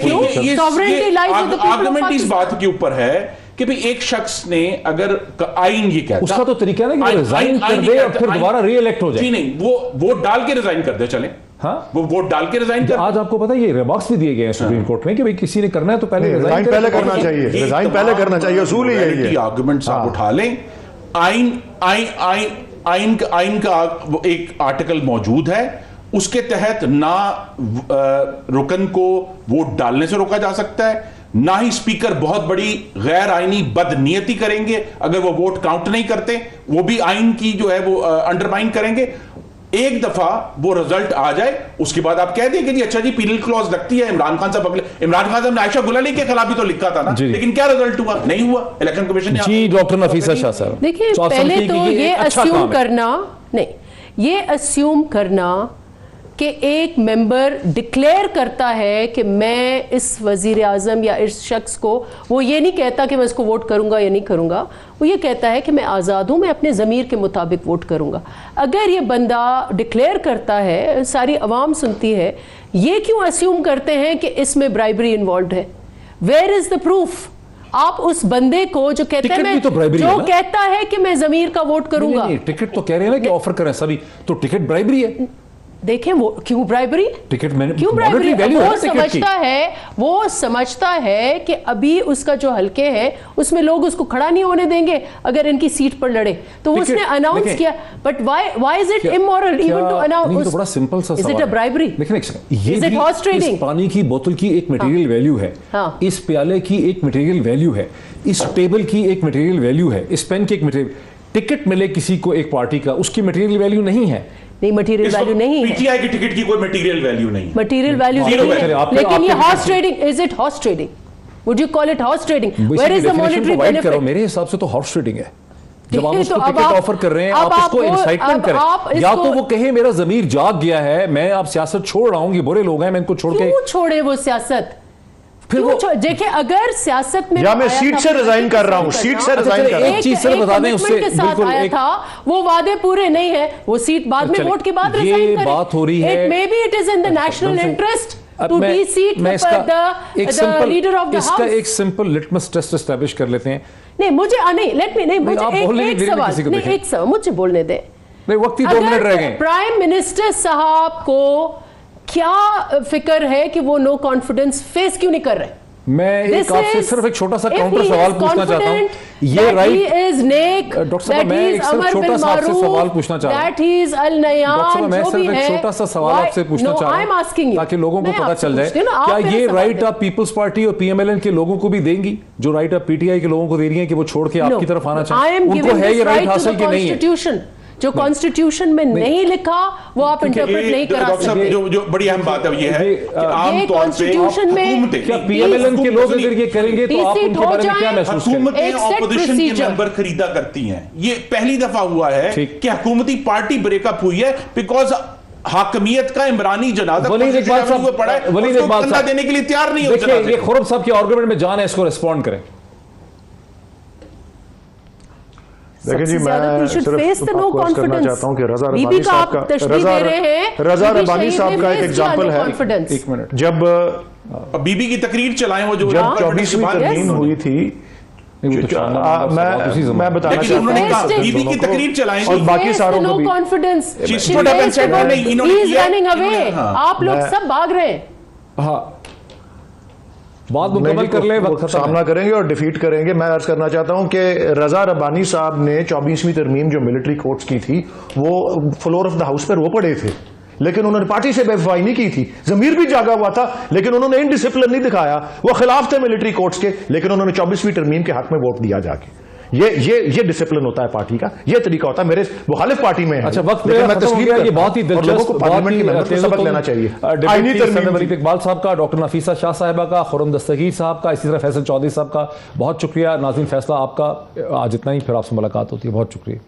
Sovereignty lies with the people of argument इस Pakistan. बात के ऊपर है कि भाई एक शख्स ने अगर आइन ये कहता, उसका तो तरीका है ना कि रिजाइन कर दे और फिर दोबारा री इलेक्ट हो जाए। जी नहीं, वो वोट डाल के रिजाइन कर दे, चले। हाँ, वो वोट डाल के रिजाइन कर। आज आपको पता है ये रिमार्क्स भी दिए गए हैं सुप्रीम कोर्ट में कि भाई किसी ने करना है तो पहले रिजाइन पहले करना चाहिए, रिजाइन पहले करना चाहिए, उसूल ही यही है। आर्गुमेंट्स आप उठा लें, आइन का एक आर्टिकल मौजूद है, उसके तहत ना रुकन को वोट डालने से रोका जा सकता है, ना ही स्पीकर बहुत बड़ी गैर आईनी बदनीयती करेंगे अगर वो वोट काउंट नहीं करते, वो भी आइन की जो है वो अंडरमाइन करेंगे। एक दफा वो रिजल्ट आ जाए, उसके बाद आप कह दें कि जी अच्छा जी पीनल क्लॉज लगती है। इमरान खान साहब ने आयशा गुलाली के खिलाफ भी तो लिखा था ना, लेकिन क्या रिजल्ट हुआ? नहीं हुआ। इलेक्शन कमीशन ने जी डॉक्टर नफीसा शाह साहब, देखिए पहले तो ये अस्यूम करना नहीं, ये अस्यूम करना कि एक मेंबर डिक्लेयर करता है कि मैं इस वजीर आज़म या इस शख्स को, वो ये नहीं कहता कि मैं इसको वोट करूंगा या नहीं करूंगा, वो ये कहता है कि मैं आज़ाद हूं, मैं अपने ज़मीर के मुताबिक वोट करूंगा। अगर ये बंदा डिक्लेयर करता है, सारी अवाम सुनती है, ये क्यों अस्यूम करते हैं कि इसमें ब्राइबरी इन्वॉल्व है? Where is the proof? आप उस बंदे को जो कहते हैं तो जो कहता है कि मैं ज़मीर का वोट करूंगा, टिकट तो कह रहे हैं ना कि ऑफर करें सभी, तो टिकट ब्राइबरी है। देखें वो क्यों ब्राइबरी, टिकट क्यों ब्राइबरी? वो समझता है कि अभी उसका जो हल्के हैं उसमें लोग उसको खड़ा नहीं होने देंगे अगर इनकी सीट पर लड़े, तो उसने अनाउंस किया। But why is it immoral even to announce? तो बड़ा सिंपल सा सवाल है। Is it a bribery? लेकिन ये भी इस पानी की बोतल की एक मटेरियल वैल्यू है, इस प्याले की एक मटेरियल वैल्यू है, इस टेबल की एक मटेरियल वैल्यू है, इस पेन की एक मटेरियल। टिकट मिले किसी को एक पार्टी का, उसकी मटेरियल वैल्यू नहीं है। नहीं, मटेरियल वैल्यू नहीं है। पीटीआई की टिकट की कोई मटेरियल वैल्यू नहीं है, मटेरियल वैल्यू नहीं है। लेकिन ये horse trading, is it horse trading? Would you call it horse trading? Where is the monetary benefit? मेरे हिसाब से तो हॉर्स ट्रेडिंग है। जब आप उसको टिकट ऑफर कर रहे हैं, आप उसको इंसाइटमेंट करें, या तो वो कहे मेरा जमीर जाग गया है, मैं अब सियासत छोड़ रहा हूं, ये बुरे लोग हैं, मैं इनको छोड़ के। क्यों छोड़े वो सियासत? फिर वो देखिए, अगर सियासत में या मैं सीट से रिजाइन कर रहा हूं, सीट से रिजाइन कर रहा हूं, एक चीज सिर्फ बता दें, उससे बिल्कुल आया था, वो वादे पूरे नहीं है, वो सीट बाद में वोट के बाद रिजाइन करे। बात हो रही है, maybe it is in the national interest to be seat the leader of the house. इसका एक सिंपल लिटमस टेस्ट एस्टैब्लिश कर लेते हैं। नहीं मुझे नहीं, लेट मी नहीं, मुझे एक सवाल, नहीं एक सवाल मुझे बोलने दें नहीं, वक्त ही 2 मिनट रह गए। प्राइम मिनिस्टर साहब को क्या फिक्र है कि वो नो कॉन्फिडेंस फेस क्यों नहीं कर रहे? मैं एक आपसे सिर्फ एक छोटा सा काउंटर सवाल पूछना चाहता हूं। ये राइट डॉक्टर साहब, मैं एक सिर्फ छोटा सा आपसे सवाल पूछना चाहता हूं। डॉक्टर साहब, मैं सिर्फ एक छोटा सा सवाल आपसे पूछना चाह रहा हूं ताकि लोगों को पता चल जाए, क्या ये राइट आप पीपल्स पार्टी और पीएमएलएन के लोगों को भी देंगी, जो राइट आप पीटीआई के लोगों को दे रही है कि वो छोड़ के आपकी तरफ आना चाहिए? उनको है ये राइट हासिल कि नहीं है? जो कॉन्स्टिट्यूशन में नहीं लिखा वो आप इंटरप्रेट नहीं करा सकते। जो बड़ी अहम बात है ये है कि आम तौर पे कॉन्स्टिट्यूशन में क्या पीएमएलएन के लोग अगर ये करेंगे तो आप उनके बारे में क्या महसूस करेंगे? हुकूमतें ऑपोजिशन के मेंबर खरीदा करती हैं। ये पहली दफा हुआ है कि हुकूमती पार्टी ब्रेकअप हुई है बिकॉज हाकमियत का इमरानी जनाजा वलीद इकबाल साहब देने के लिए तैयार नहीं होते। देखिए, ये खुरम साहब के आर्गुमेंट में जान है, इसको रिस्पॉन्ड करें। देखिए जी, मैं सिर्फ आपको करना चाहता हूं कि रजा रबानी साहब का एक एग्जांपल है। एक मिनट, जब बीबी की तकरीर चलाएं, वो जो 24वीं तरमीम हुई थी, मैं बताना चाहता हूं, बीबी की तकरीर चलाएं और बाकी सारों को भी कॉन्फिडेंस, आप लोग सब भाग रहे हैं। हाँ, बात मुकम्मल कर ले, वक्त सामना करेंगे और डिफीट करेंगे। मैं अर्ज करना चाहता हूं कि रजा रबानी साहब ने 24वीं तरमीम जो मिलिट्री कोर्ट्स की थी, वो फ्लोर ऑफ द हाउस पर वो पड़े थे, लेकिन उन्होंने पार्टी से बेवफाई नहीं की थी। जमीर भी जागा हुआ था, लेकिन उन्होंने इनडिसिप्लिन नहीं दिखाया। वो खिलाफ थे मिलिट्री कोर्ट्स के, लेकिन उन्होंने 24वीं तरमीम के हक में वोट दिया जाके। ये डिसिप्लिन होता है पार्टी का, ये तरीका होता है। मेरे मुखालिफ पार्टी में है। अच्छा, वक्त मैं तस्लीम ये बहुत ही दिलचस्प पार्लियामेंट की मेहनत को सबक लेना चाहिए। वलीद इकबाल साहब का, डॉक्टर नफीसा शाह साहिबा का, खुर्रम दस्तगीर साहब का, इसी तरह फैसल चौधरी साहब का बहुत शुक्रिया। नाज़रीन, फैसला आपका। आज इतना ही, फिर आपसे मुलाकात होती है। बहुत शुक्रिया।